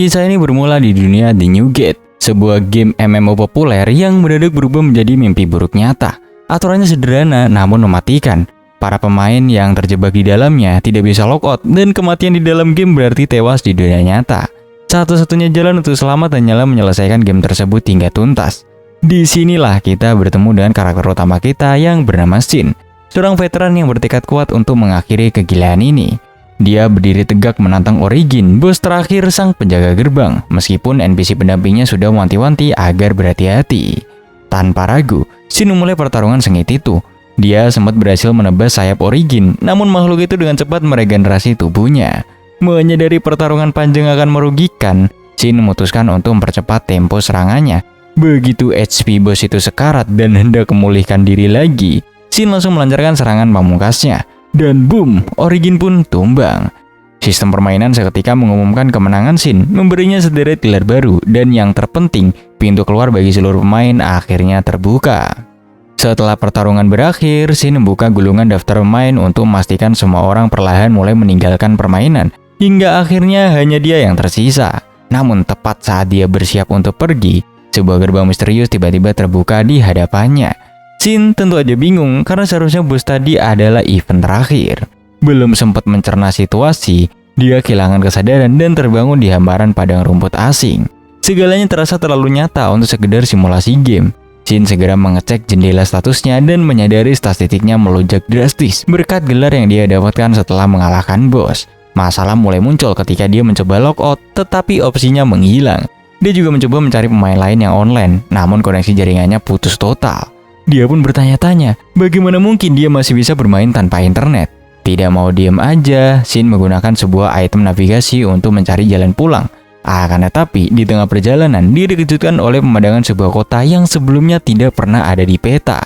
Kisah ini bermula di dunia The New Gate, sebuah game MMO populer yang mendadak berubah menjadi mimpi buruk nyata. Aturannya sederhana namun mematikan. Para pemain yang terjebak di dalamnya tidak bisa logout dan kematian di dalam game berarti tewas di dunia nyata. Satu-satunya jalan untuk selamat hanyalah menyelesaikan game tersebut hingga tuntas. Disinilah kita bertemu dengan karakter utama kita yang bernama Shin, seorang veteran yang bertekad kuat untuk mengakhiri kegilaan ini. Dia berdiri tegak menantang Origin, bos terakhir sang penjaga gerbang, meskipun NPC pendampingnya sudah mewanti-wanti agar berhati-hati. Tanpa ragu, Shin memulai pertarungan sengit itu. Dia sempat berhasil menebas sayap Origin, namun makhluk itu dengan cepat meregenerasi tubuhnya. Menyadari pertarungan panjang akan merugikan, Shin memutuskan untuk mempercepat tempo serangannya. Begitu HP bos itu sekarat dan hendak memulihkan diri lagi, Shin langsung melancarkan serangan pamungkasnya. Dan boom, Origin pun tumbang. Sistem permainan seketika mengumumkan kemenangan Shin, memberinya sederet gelar baru, dan yang terpenting, pintu keluar bagi seluruh pemain akhirnya terbuka. Setelah pertarungan berakhir, Shin membuka gulungan daftar pemain untuk memastikan semua orang perlahan mulai meninggalkan permainan, hingga akhirnya hanya dia yang tersisa. Namun tepat saat dia bersiap untuk pergi, sebuah gerbang misterius tiba-tiba terbuka di hadapannya. Shin tentu aja bingung karena seharusnya bos tadi adalah event terakhir. Belum sempat mencerna situasi, dia kehilangan kesadaran dan terbangun di hamparan padang rumput asing. Segalanya terasa terlalu nyata untuk sekedar simulasi game. Shin segera mengecek jendela statusnya dan menyadari statistiknya melonjak drastis berkat gelar yang dia dapatkan setelah mengalahkan bos. Masalah mulai muncul ketika dia mencoba logout, tetapi opsinya menghilang. Dia juga mencoba mencari pemain lain yang online, namun koneksi jaringannya putus total. Dia pun bertanya-tanya, bagaimana mungkin dia masih bisa bermain tanpa internet? Tidak mau diam aja, Shin menggunakan sebuah item navigasi untuk mencari jalan pulang. Akan tetapi, di tengah perjalanan, dia dikejutkan oleh pemandangan sebuah kota yang sebelumnya tidak pernah ada di peta.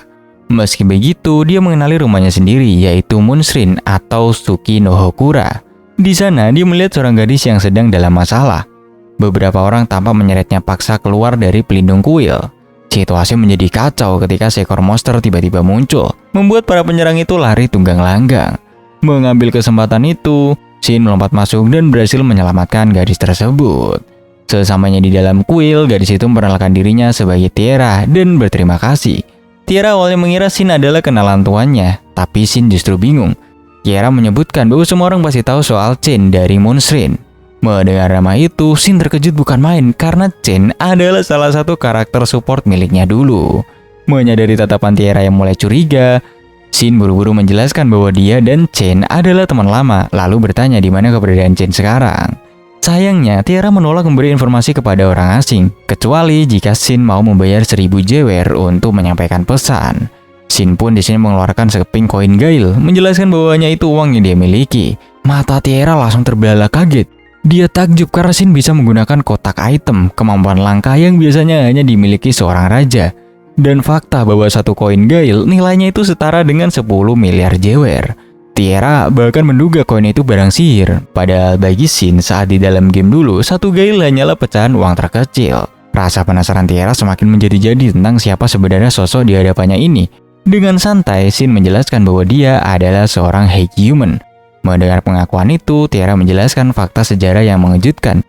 Meski begitu, dia mengenali rumahnya sendiri, yaitu Moonshine atau Suki no Hokura. Di sana, dia melihat seorang gadis yang sedang dalam masalah. Beberapa orang tampak menyeretnya paksa keluar dari pelindung kuil. Situasi menjadi kacau ketika seekor monster tiba-tiba muncul, membuat para penyerang itu lari tunggang langgang. Mengambil kesempatan itu, Shin melompat masuk dan berhasil menyelamatkan gadis tersebut. Sesamanya di dalam kuil, gadis itu memperkenalkan dirinya sebagai Tiara dan berterima kasih. Tiara awalnya mengira Shin adalah kenalan tuannya, tapi Shin justru bingung. Tiara menyebutkan bahwa semua orang pasti tahu soal Chen dari Moonshine. Mendengar nama itu, Shin terkejut bukan main karena Chen adalah salah satu karakter support miliknya dulu. Menyadari tatapan Tiara yang mulai curiga, Shin buru-buru menjelaskan bahwa dia dan Chen adalah teman lama, lalu bertanya di mana keberadaan Chen sekarang. Sayangnya, Tiara menolak memberi informasi kepada orang asing, kecuali jika Shin mau membayar 1000 jewer untuk menyampaikan pesan. Shin pun di sini mengeluarkan sekeping koin gail, menjelaskan bahwanya itu uang yang dia miliki. Mata Tiara langsung terbelalak kaget. Dia takjub karena Shin bisa menggunakan kotak item, kemampuan langka yang biasanya hanya dimiliki seorang raja. Dan fakta bahwa satu koin gail nilainya itu setara dengan 10 miliar jewer. Tiara bahkan menduga koin itu barang sihir, padahal bagi Shin saat di dalam game dulu, satu gail hanyalah pecahan uang terkecil. Rasa penasaran Tiara semakin menjadi-jadi tentang siapa sebenarnya sosok di hadapannya ini. Dengan santai, Shin menjelaskan bahwa dia adalah seorang hake human. Mendengar pengakuan itu, Tiara menjelaskan fakta sejarah yang mengejutkan.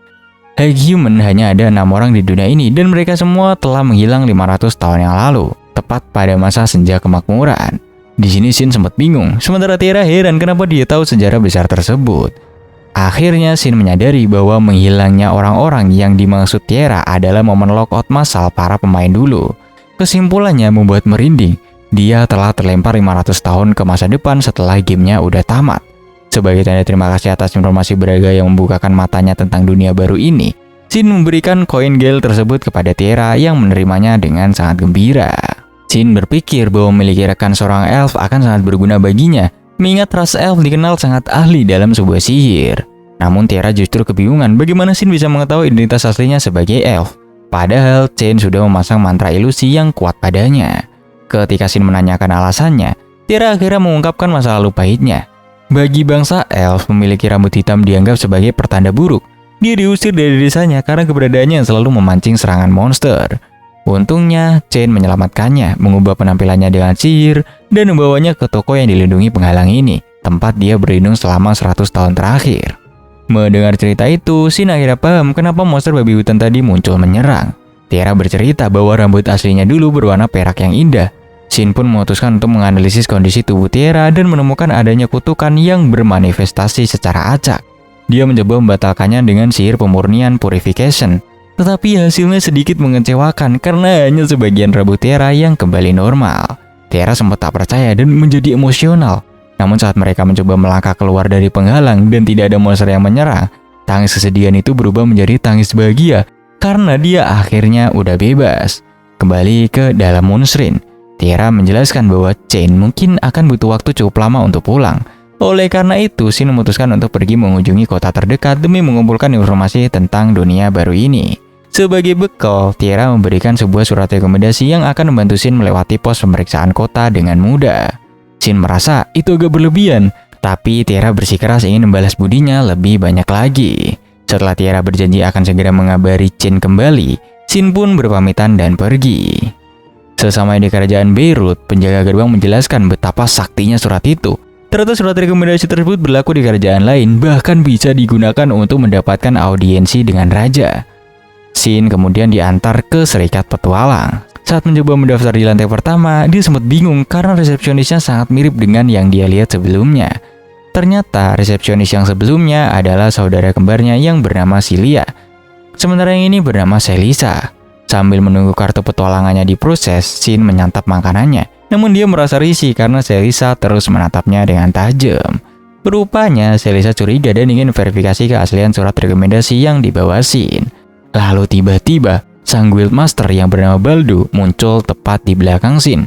Hake human hanya ada 6 orang di dunia ini dan mereka semua telah menghilang 500 tahun yang lalu, tepat pada masa senja kemakmuran. Di sini Shin sempat bingung, sementara Tiara heran kenapa dia tahu sejarah besar tersebut. Akhirnya Shin menyadari bahwa menghilangnya orang-orang yang dimaksud Tiara adalah momen logout massal para pemain dulu. Kesimpulannya membuat merinding. Dia telah terlempar 500 tahun ke masa depan setelah gamenya udah tamat. Sebagai tanda terima kasih atas informasi berharga yang membukakan matanya tentang dunia baru ini, Shin memberikan koin gail tersebut kepada Tiara yang menerimanya dengan sangat gembira. Shin berpikir bahwa memiliki rekan seorang elf akan sangat berguna baginya, mengingat ras elf dikenal sangat ahli dalam sebuah sihir. Namun Tiara justru kebingungan bagaimana Shin bisa mengetahui identitas aslinya sebagai elf. Padahal Chen sudah memasang mantra ilusi yang kuat padanya. Ketika Shin menanyakan alasannya, Tiara akhirnya mengungkapkan masa lalu pahitnya. Bagi bangsa elf, memiliki rambut hitam dianggap sebagai pertanda buruk. Dia diusir dari desanya karena keberadaannya yang selalu memancing serangan monster. Untungnya, Chen menyelamatkannya, mengubah penampilannya dengan sihir, dan membawanya ke toko yang dilindungi penghalang ini, tempat dia berlindung selama 100 tahun terakhir. Mendengar cerita itu, Shin akhirnya paham kenapa monster babi hutan tadi muncul menyerang. Tiara bercerita bahwa rambut aslinya dulu berwarna perak yang indah. Shin pun memutuskan untuk menganalisis kondisi tubuh Tiara dan menemukan adanya kutukan yang bermanifestasi secara acak. Dia mencoba membatalkannya dengan sihir pemurnian purification. Tetapi hasilnya sedikit mengecewakan karena hanya sebagian rambut Tiara yang kembali normal. Tiara sempat tak percaya dan menjadi emosional. Namun saat mereka mencoba melangkah keluar dari penghalang dan tidak ada monster yang menyerang, tangis kesedihan itu berubah menjadi tangis bahagia karena dia akhirnya udah bebas. Kembali ke dalam Moonshrine, Tiara menjelaskan bahwa Chain mungkin akan butuh waktu cukup lama untuk pulang. Oleh karena itu, Shin memutuskan untuk pergi mengunjungi kota terdekat demi mengumpulkan informasi tentang dunia baru ini. Sebagai bekal, Tiara memberikan sebuah surat rekomendasi yang akan membantu Shin melewati pos pemeriksaan kota dengan mudah. Shin merasa itu agak berlebihan, tapi Tiara bersikeras ingin membalas budinya lebih banyak lagi. Setelah Tiara berjanji akan segera mengabari Chain kembali, Shin pun berpamitan dan pergi. Sesamanya di kerajaan Beirut, penjaga gerbang menjelaskan betapa saktinya surat itu. Ternyata surat rekomendasi tersebut berlaku di kerajaan lain, bahkan bisa digunakan untuk mendapatkan audiensi dengan raja. Shin kemudian diantar ke Serikat Petualang. Saat mencoba mendaftar di lantai pertama, dia sempat bingung karena resepsionisnya sangat mirip dengan yang dia lihat sebelumnya. Ternyata resepsionis yang sebelumnya adalah saudara kembarnya yang bernama Silia. Sementara yang ini bernama Selisa. Sambil menunggu kartu petualangannya diproses, Shin menyantap makanannya. Namun dia merasa risih karena Selisa terus menatapnya dengan tajam. Rupanya Selisa curiga dan ingin verifikasi keaslian surat rekomendasi yang dibawa Shin. Lalu tiba-tiba, sang guildmaster yang bernama Baldu muncul tepat di belakang Shin.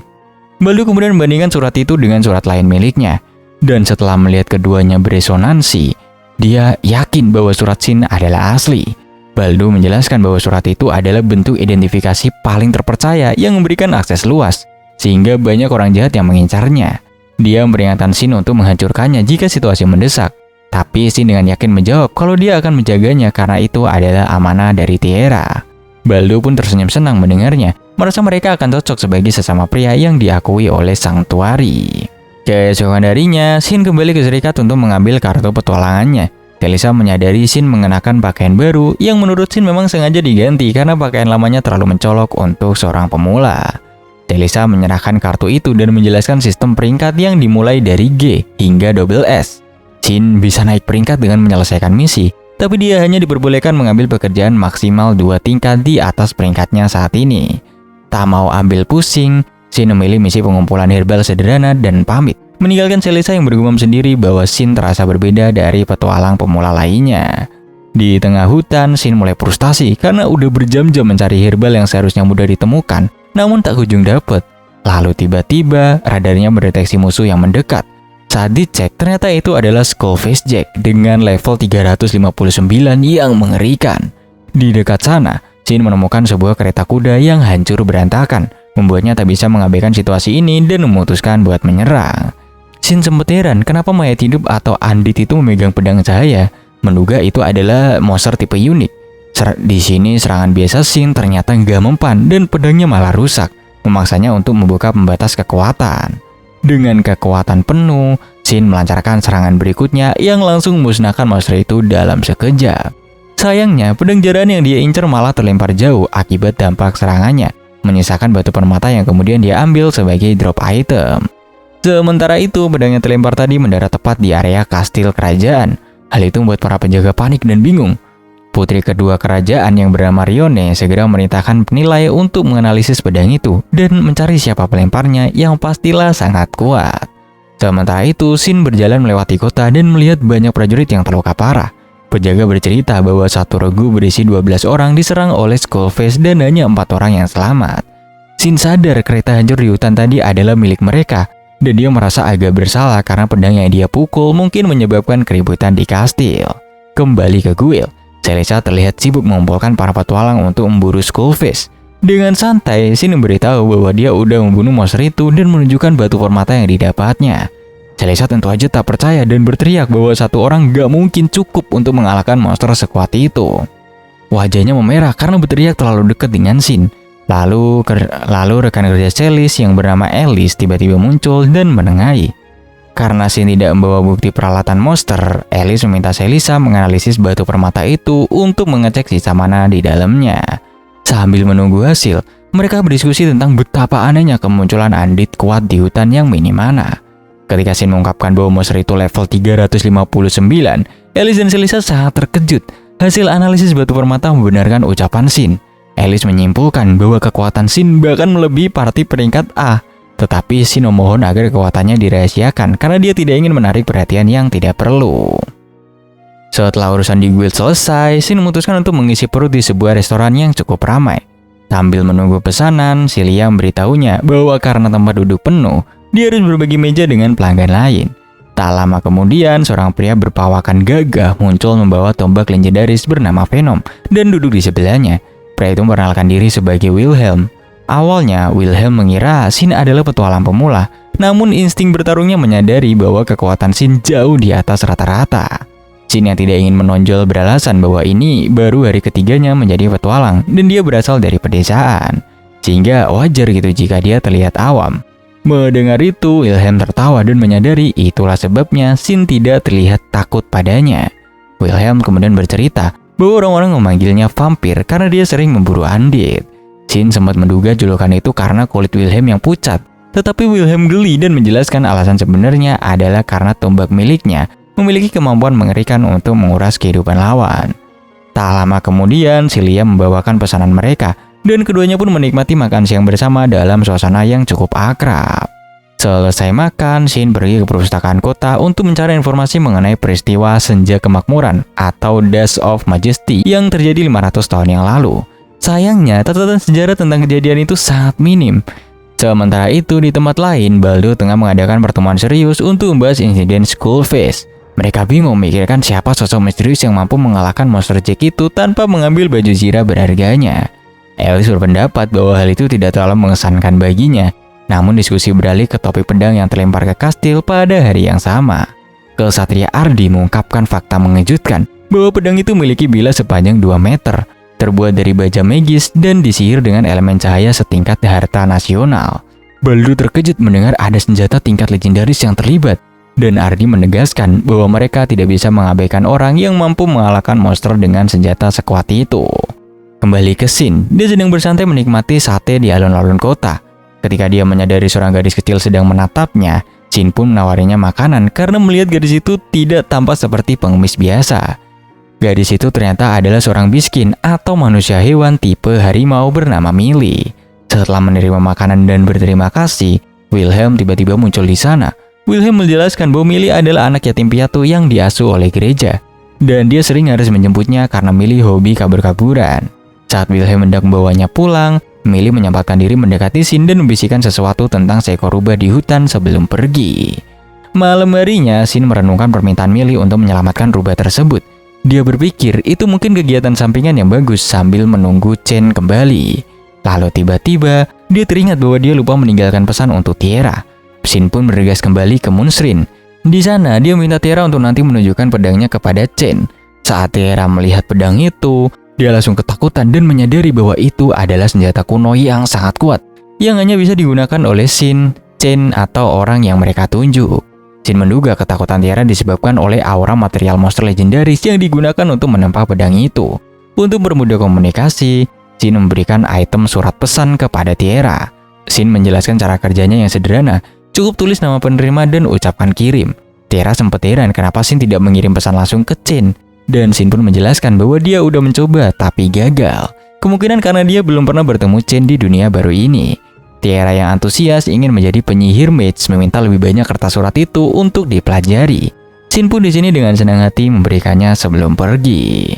Baldu kemudian membandingkan surat itu dengan surat lain miliknya. Dan setelah melihat keduanya beresonansi, dia yakin bahwa surat Shin adalah asli. Baldu menjelaskan bahwa surat itu adalah bentuk identifikasi paling terpercaya yang memberikan akses luas, sehingga banyak orang jahat yang mengincarnya. Dia memperingatkan Shin untuk menghancurkannya jika situasi mendesak. Tapi Shin dengan yakin menjawab kalau dia akan menjaganya karena itu adalah amanah dari Tiara. Baldu pun tersenyum senang mendengarnya, merasa mereka akan cocok sebagai sesama pria yang diakui oleh sang tuari. Keesokan harinya, Shin kembali ke Serikat untuk mengambil kartu petualangannya. Selisa menyadari Shin mengenakan pakaian baru yang menurut Shin memang sengaja diganti karena pakaian lamanya terlalu mencolok untuk seorang pemula. Selisa menyerahkan kartu itu dan menjelaskan sistem peringkat yang dimulai dari G hingga S. Shin bisa naik peringkat dengan menyelesaikan misi, tapi dia hanya diperbolehkan mengambil pekerjaan maksimal 2 tingkat di atas peringkatnya saat ini. Tak mau ambil pusing, Shin memilih misi pengumpulan herbal sederhana dan pamit, meninggalkan Selisa yang bergumam sendiri bahwa Shin terasa berbeda dari petualang pemula lainnya. Di tengah hutan, Shin mulai frustasi karena udah berjam-jam mencari herbal yang seharusnya mudah ditemukan, namun tak kunjung dapat. Lalu tiba-tiba radarnya mendeteksi musuh yang mendekat. Saat dicek, ternyata itu adalah Skullface Jack dengan level 359 yang mengerikan. Di dekat sana, Shin menemukan sebuah kereta kuda yang hancur berantakan, membuatnya tak bisa mengabaikan situasi ini dan memutuskan buat menyerang. Shin sempat heran kenapa mayat hidup atau Andit itu memegang pedang cahaya, menduga itu adalah monster tipe unik. Di sini serangan biasa Shin ternyata nggak mempan dan pedangnya malah rusak, memaksanya untuk membuka pembatas kekuatan. Dengan kekuatan penuh, Shin melancarkan serangan berikutnya yang langsung memusnahkan monster itu dalam sekejap. Sayangnya, pedang jaran yang dia incar malah terlempar jauh akibat dampak serangannya, menyisakan batu permata yang kemudian dia ambil sebagai drop item. Sementara itu, pedang yang terlempar tadi mendarat tepat di area kastil kerajaan. Hal itu membuat para penjaga panik dan bingung. Putri kedua kerajaan yang bernama Rione segera memerintahkan penilai untuk menganalisis pedang itu dan mencari siapa pelemparnya yang pastilah sangat kuat. Sementara itu, Shin berjalan melewati kota dan melihat banyak prajurit yang terluka parah. Penjaga bercerita bahwa satu regu berisi 12 orang diserang oleh Skullface dan hanya 4 orang yang selamat. Shin sadar kereta hancur di hutan tadi adalah milik mereka, dan dia merasa agak bersalah karena pedang yang dia pukul mungkin menyebabkan keributan di kastil. Kembali ke guild, Selisa terlihat sibuk mengumpulkan para petualang untuk memburu Skullface. Dengan santai, Shin memberitahu bahwa dia udah membunuh monster itu dan menunjukkan batu permata yang didapatnya. Selisa tentu aja tak percaya dan berteriak bahwa satu orang gak mungkin cukup untuk mengalahkan monster sekuat itu. Wajahnya memerah karena berteriak terlalu dekat dengan Shin. Lalu rekan kerja Celis yang bernama Alice tiba-tiba muncul dan menengahi. Karena Shin tidak membawa bukti peralatan monster, Alice meminta Selisa menganalisis batu permata itu untuk mengecek sisa mana di dalamnya. Sambil menunggu hasil, mereka berdiskusi tentang betapa anehnya kemunculan Undead kuat di hutan yang minim mana. Ketika Shin mengungkapkan bahwa monster itu level 359, Alice dan Selisa sangat terkejut. Hasil analisis batu permata membenarkan ucapan Shin. Alice menyimpulkan bahwa kekuatan Shin bahkan melebihi party peringkat A. Tetapi Shin memohon agar kekuatannya dirahasiakan karena dia tidak ingin menarik perhatian yang tidak perlu. Setelah urusan di guild selesai, Shin memutuskan untuk mengisi perut di sebuah restoran yang cukup ramai. Sambil menunggu pesanan, Celia memberitahunya bahwa karena tempat duduk penuh, dia harus berbagi meja dengan pelanggan lain. Tak lama kemudian, seorang pria berpawakan gagah muncul membawa tombak legendaris bernama Venom dan duduk di sebelahnya. Pria itu memperkenalkan diri sebagai Wilhelm. Awalnya, Wilhelm mengira Shin adalah petualang pemula, namun insting bertarungnya menyadari bahwa kekuatan Shin jauh di atas rata-rata. Shin yang tidak ingin menonjol beralasan bahwa ini baru hari ketiganya menjadi petualang dan dia berasal dari pedesaan. Sehingga wajar gitu jika dia terlihat awam. Mendengar itu, Wilhelm tertawa dan menyadari itulah sebabnya Shin tidak terlihat takut padanya. Wilhelm kemudian bercerita bahwa orang-orang memanggilnya vampir karena dia sering memburu Undead. Shin sempat menduga julukan itu karena kulit Wilhelm yang pucat. Tetapi Wilhelm geli dan menjelaskan alasan sebenarnya adalah karena tombak miliknya memiliki kemampuan mengerikan untuk menguras kehidupan lawan. Tak lama kemudian, Celia membawakan pesanan mereka dan keduanya pun menikmati makan siang bersama dalam suasana yang cukup akrab. Selesai makan, Shin pergi ke perpustakaan kota untuk mencari informasi mengenai peristiwa Senja Kemakmuran atau Dash of Majesty yang terjadi 500 tahun yang lalu. Sayangnya, catatan sejarah tentang kejadian itu sangat minim. Sementara itu, di tempat lain, Baldo tengah mengadakan pertemuan serius untuk membahas insiden Skullface. Mereka bingung memikirkan siapa sosok misterius yang mampu mengalahkan monster Jack itu tanpa mengambil baju zirah berharganya. Alice berpendapat bahwa hal itu tidak terlalu mengesankan baginya, namun diskusi beralih ke topi pedang yang terlempar ke kastil pada hari yang sama. Kesatria Ardi mengungkapkan fakta mengejutkan bahwa pedang itu memiliki bilah sepanjang 2 meter, terbuat dari baja magis dan disihir dengan elemen cahaya setingkat harta nasional. Baldo terkejut mendengar ada senjata tingkat legendaris yang terlibat, dan Ardi menegaskan bahwa mereka tidak bisa mengabaikan orang yang mampu mengalahkan monster dengan senjata sekuat itu. Kembali ke Shin, dia sedang bersantai menikmati sate di alun-alun kota. Ketika dia menyadari seorang gadis kecil sedang menatapnya, Shin pun menawarinya makanan karena melihat gadis itu tidak tampak seperti pengemis biasa. Gadis itu ternyata adalah seorang miskin atau manusia hewan tipe harimau bernama Millie. Setelah menerima makanan dan berterima kasih, Wilhelm tiba-tiba muncul di sana. Wilhelm menjelaskan bahwa Millie adalah anak yatim piatu yang diasuh oleh gereja, dan dia sering harus menjemputnya karena Millie hobi kabur-kaburan. Saat Wilhelm hendak membawanya pulang, Millie menyempatkan diri mendekati Shin dan membisikkan sesuatu tentang seekor rubah di hutan sebelum pergi. Malam harinya, Shin merenungkan permintaan Millie untuk menyelamatkan rubah tersebut. Dia berpikir itu mungkin kegiatan sampingan yang bagus sambil menunggu Chen kembali. Lalu tiba-tiba, dia teringat bahwa dia lupa meninggalkan pesan untuk Tiara. Shin pun bergegas kembali ke Moonstream. Di sana, dia minta Tiara untuk nanti menunjukkan pedangnya kepada Chen. Saat Tiara melihat pedang itu, dia langsung ketakutan dan menyadari bahwa itu adalah senjata kuno yang sangat kuat, yang hanya bisa digunakan oleh Shin, Chen, atau orang yang mereka tunjuk. Shin menduga ketakutan Tiara disebabkan oleh aura material monster legendaris yang digunakan untuk menempa pedang itu. Untuk bermudah komunikasi, Shin memberikan item surat pesan kepada Tiara. Shin menjelaskan cara kerjanya yang sederhana, cukup tulis nama penerima dan ucapkan kirim. Tiara sempat heran kenapa Shin tidak mengirim pesan langsung ke Chen. Dan Shin pun menjelaskan bahwa dia udah mencoba tapi gagal. Kemungkinan karena dia belum pernah bertemu Chen di dunia baru ini. Tiara yang antusias ingin menjadi penyihir mage meminta lebih banyak kertas surat itu untuk dipelajari. Shin pun di sini dengan senang hati memberikannya sebelum pergi.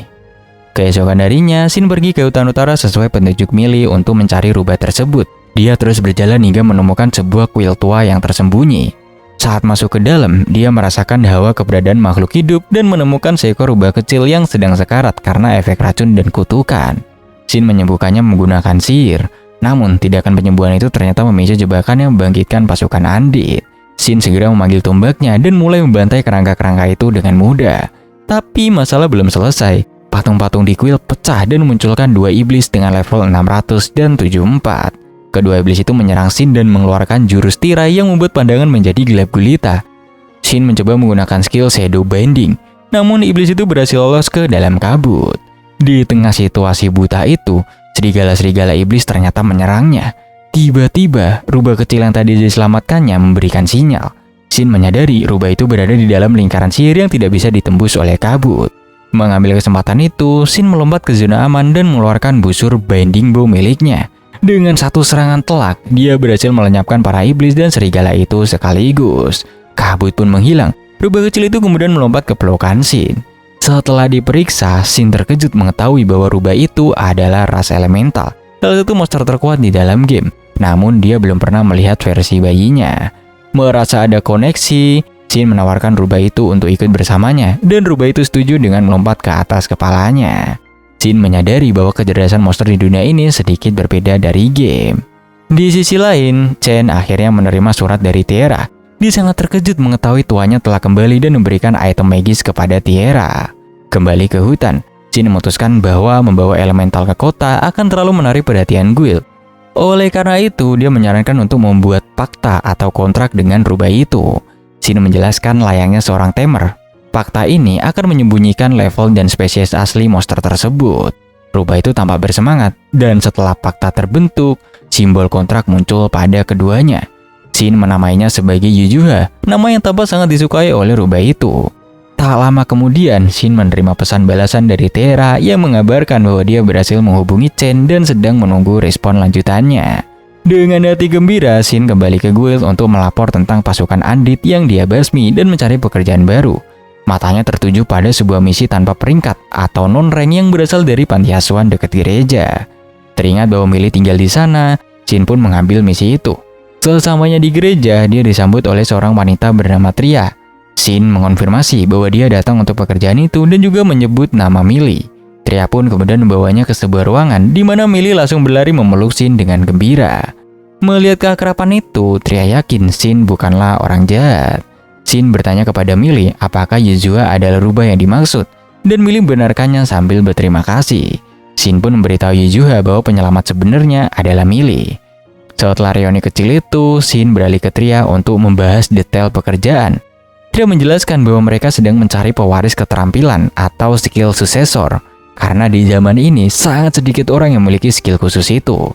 Keesokan harinya, Shin pergi ke hutan utara sesuai petunjuk Millie untuk mencari rubah tersebut. Dia terus berjalan hingga menemukan sebuah kuil tua yang tersembunyi. Saat masuk ke dalam, dia merasakan hawa keberadaan makhluk hidup dan menemukan seekor rubah kecil yang sedang sekarat karena efek racun dan kutukan. Shin menyembuhkannya menggunakan sihir, namun tindakan penyembuhan itu ternyata memicu jebakan yang membangkitkan pasukan Undead. Shin segera memanggil tombaknya dan mulai membantai kerangka-kerangka itu dengan mudah. Tapi masalah belum selesai. Patung-patung di kuil pecah dan memunculkan 2 iblis dengan level 600 dan 74. Kedua iblis itu menyerang Shin dan mengeluarkan jurus tirai yang membuat pandangan menjadi gelap gulita. Shin mencoba menggunakan skill Shadow Bending, namun iblis itu berhasil lolos ke dalam kabut. Di tengah situasi buta itu, serigala-serigala iblis ternyata menyerangnya. Tiba-tiba, rubah kecil yang tadi diselamatkannya memberikan sinyal. Shin menyadari rubah itu berada di dalam lingkaran sihir yang tidak bisa ditembus oleh kabut. Mengambil kesempatan itu, Shin melompat ke zona aman dan mengeluarkan busur Bending Bow miliknya. Dengan satu serangan telak, dia berhasil melenyapkan para iblis dan serigala itu sekaligus. Kabut pun menghilang. Rubah kecil itu kemudian melompat ke pelukan Shin. Setelah diperiksa, Shin terkejut mengetahui bahwa rubah itu adalah ras elemental, salah satu monster terkuat di dalam game. Namun dia belum pernah melihat versi bayinya. Merasa ada koneksi, Shin menawarkan rubah itu untuk ikut bersamanya, dan rubah itu setuju dengan melompat ke atas kepalanya. Shin menyadari bahwa kecerdasan monster di dunia ini sedikit berbeda dari game. Di sisi lain, Chen akhirnya menerima surat dari Tiara. Dia sangat terkejut mengetahui tuannya telah kembali dan memberikan item magis kepada Tiara. Kembali ke hutan, Shin memutuskan bahwa membawa elemental ke kota akan terlalu menarik perhatian guild. Oleh karena itu, dia menyarankan untuk membuat fakta atau kontrak dengan rubah itu. Shin menjelaskan layaknya seorang tamer. Fakta ini akan menyembunyikan level dan spesies asli monster tersebut. Rubah itu tampak bersemangat, dan setelah fakta terbentuk, simbol kontrak muncul pada keduanya. Shin menamainya sebagai Yujuha, nama yang tampak sangat disukai oleh rubah itu. Tak lama kemudian, Shin menerima pesan balasan dari Tiara yang mengabarkan bahwa dia berhasil menghubungi Chen dan sedang menunggu respon lanjutannya. Dengan hati gembira, Shin kembali ke guild untuk melapor tentang pasukan Andit yang dia basmi dan mencari pekerjaan baru. Matanya tertuju pada sebuah misi tanpa peringkat atau non-rank yang berasal dari panti asuhan dekat gereja. Teringat bahwa Millie tinggal di sana, Shin pun mengambil misi itu. Sesamanya di gereja, dia disambut oleh seorang wanita bernama Tria. Shin mengonfirmasi bahwa dia datang untuk pekerjaan itu dan juga menyebut nama Millie. Tria pun kemudian membawanya ke sebuah ruangan di mana Millie langsung berlari memeluk Shin dengan gembira. Melihat keakraban itu, Tria yakin Shin bukanlah orang jahat. Shin bertanya kepada Millie apakah Yuzua adalah rubah yang dimaksud, dan Millie membenarkannya sambil berterima kasih. Shin pun memberitahu Yuzua bahwa penyelamat sebenarnya adalah Millie. Setelah reuni kecil itu, Shin beralih ke Tria untuk membahas detail pekerjaan. Tria menjelaskan bahwa mereka sedang mencari pewaris keterampilan atau skill successor, karena di zaman ini sangat sedikit orang yang memiliki skill khusus itu.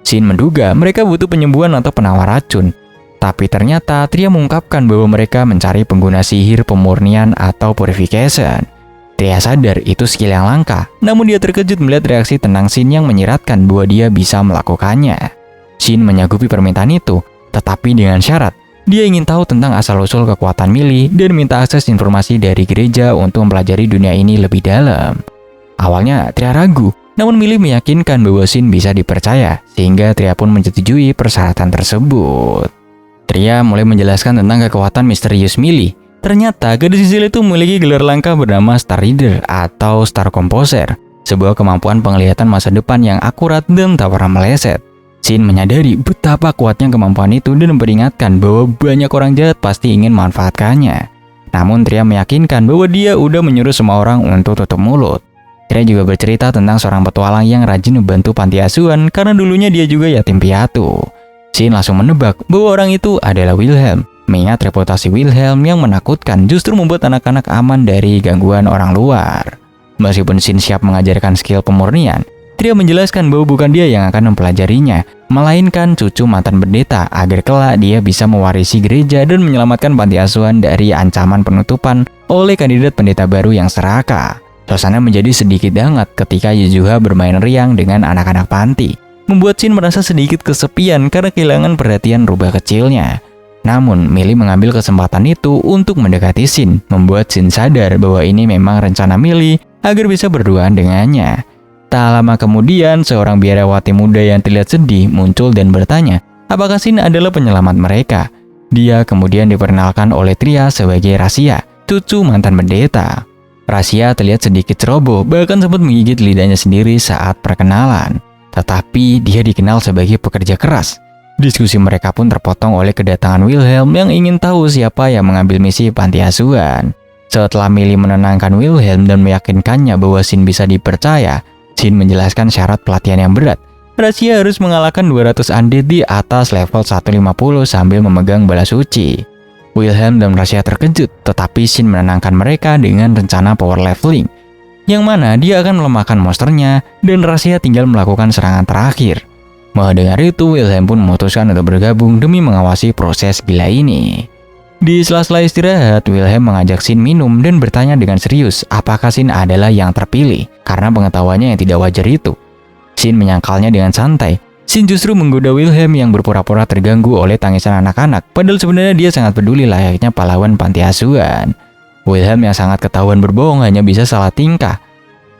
Shin menduga mereka butuh penyembuhan atau penawar racun, tapi ternyata Tria mengungkapkan bahwa mereka mencari pengguna sihir pemurnian atau purification. Tria sadar itu skill yang langka, namun dia terkejut melihat reaksi tenang Shin yang menyiratkan bahwa dia bisa melakukannya. Shin menyanggupi permintaan itu, tetapi dengan syarat. Dia ingin tahu tentang asal-usul kekuatan Millie dan minta akses informasi dari gereja untuk mempelajari dunia ini lebih dalam. Awalnya Tria ragu, namun Millie meyakinkan bahwa Shin bisa dipercaya, sehingga Tria pun menyetujui persyaratan tersebut. Tria mulai menjelaskan tentang kekuatan misterius Millie. Ternyata gadis kecil itu memiliki gelar langka bernama Star Reader atau Star Composer, sebuah kemampuan penglihatan masa depan yang akurat dan tak pernah meleset. Shin menyadari betapa kuatnya kemampuan itu dan memperingatkan bahwa banyak orang jahat pasti ingin memanfaatkannya. Namun Tria meyakinkan bahwa dia udah menyuruh semua orang untuk tutup mulut. Tria juga bercerita tentang seorang petualang yang rajin membantu panti asuhan karena dulunya dia juga yatim piatu. Shin langsung menebak bahwa orang itu adalah Wilhelm. Mengingat reputasi Wilhelm yang menakutkan justru membuat anak-anak aman dari gangguan orang luar. Meskipun Shin siap mengajarkan skill pemurnian, Tria menjelaskan bahwa bukan dia yang akan mempelajarinya, melainkan cucu mantan pendeta agar kelak dia bisa mewarisi gereja dan menyelamatkan panti asuhan dari ancaman penutupan oleh kandidat pendeta baru yang serakah. Suasana menjadi sedikit hangat ketika Yuzuha bermain riang dengan anak-anak panti, membuat Shin merasa sedikit kesepian karena kehilangan perhatian rubah kecilnya. Namun, Millie mengambil kesempatan itu untuk mendekati Shin, membuat Shin sadar bahwa ini memang rencana Millie agar bisa berduaan dengannya. Tak lama kemudian, seorang biarawati muda yang terlihat sedih muncul dan bertanya, apakah Shin adalah penyelamat mereka. Dia kemudian diperkenalkan oleh Tria sebagai Rasia, cucu mantan pendeta. Rasia terlihat sedikit ceroboh, bahkan sempat menggigit lidahnya sendiri saat perkenalan. Tetapi dia dikenal sebagai pekerja keras. Diskusi mereka pun terpotong oleh kedatangan Wilhelm yang ingin tahu siapa yang mengambil misi panti asuhan. Setelah Millie menenangkan Wilhelm dan meyakinkannya bahwa Shin bisa dipercaya, Shin menjelaskan syarat pelatihan yang berat. Rasia harus mengalahkan 200 undead di atas level 150 sambil memegang bala suci. Wilhelm dan Rasia terkejut, tetapi Shin menenangkan mereka dengan rencana power leveling, yang mana dia akan melemahkan monsternya dan Rasia tinggal melakukan serangan terakhir. Mendengar itu, Wilhelm pun memutuskan untuk bergabung demi mengawasi proses gila ini. Di sela-sela istirahat, Wilhelm mengajak Shin minum dan bertanya dengan serius apakah Shin adalah yang terpilih karena pengetahuannya yang tidak wajar itu. Shin menyangkalnya dengan santai. Shin justru menggoda Wilhelm yang berpura-pura terganggu oleh tangisan anak-anak, padahal sebenarnya dia sangat peduli layaknya pahlawan panti asuhan. Wilhelm yang sangat ketahuan berbohong hanya bisa salah tingkah.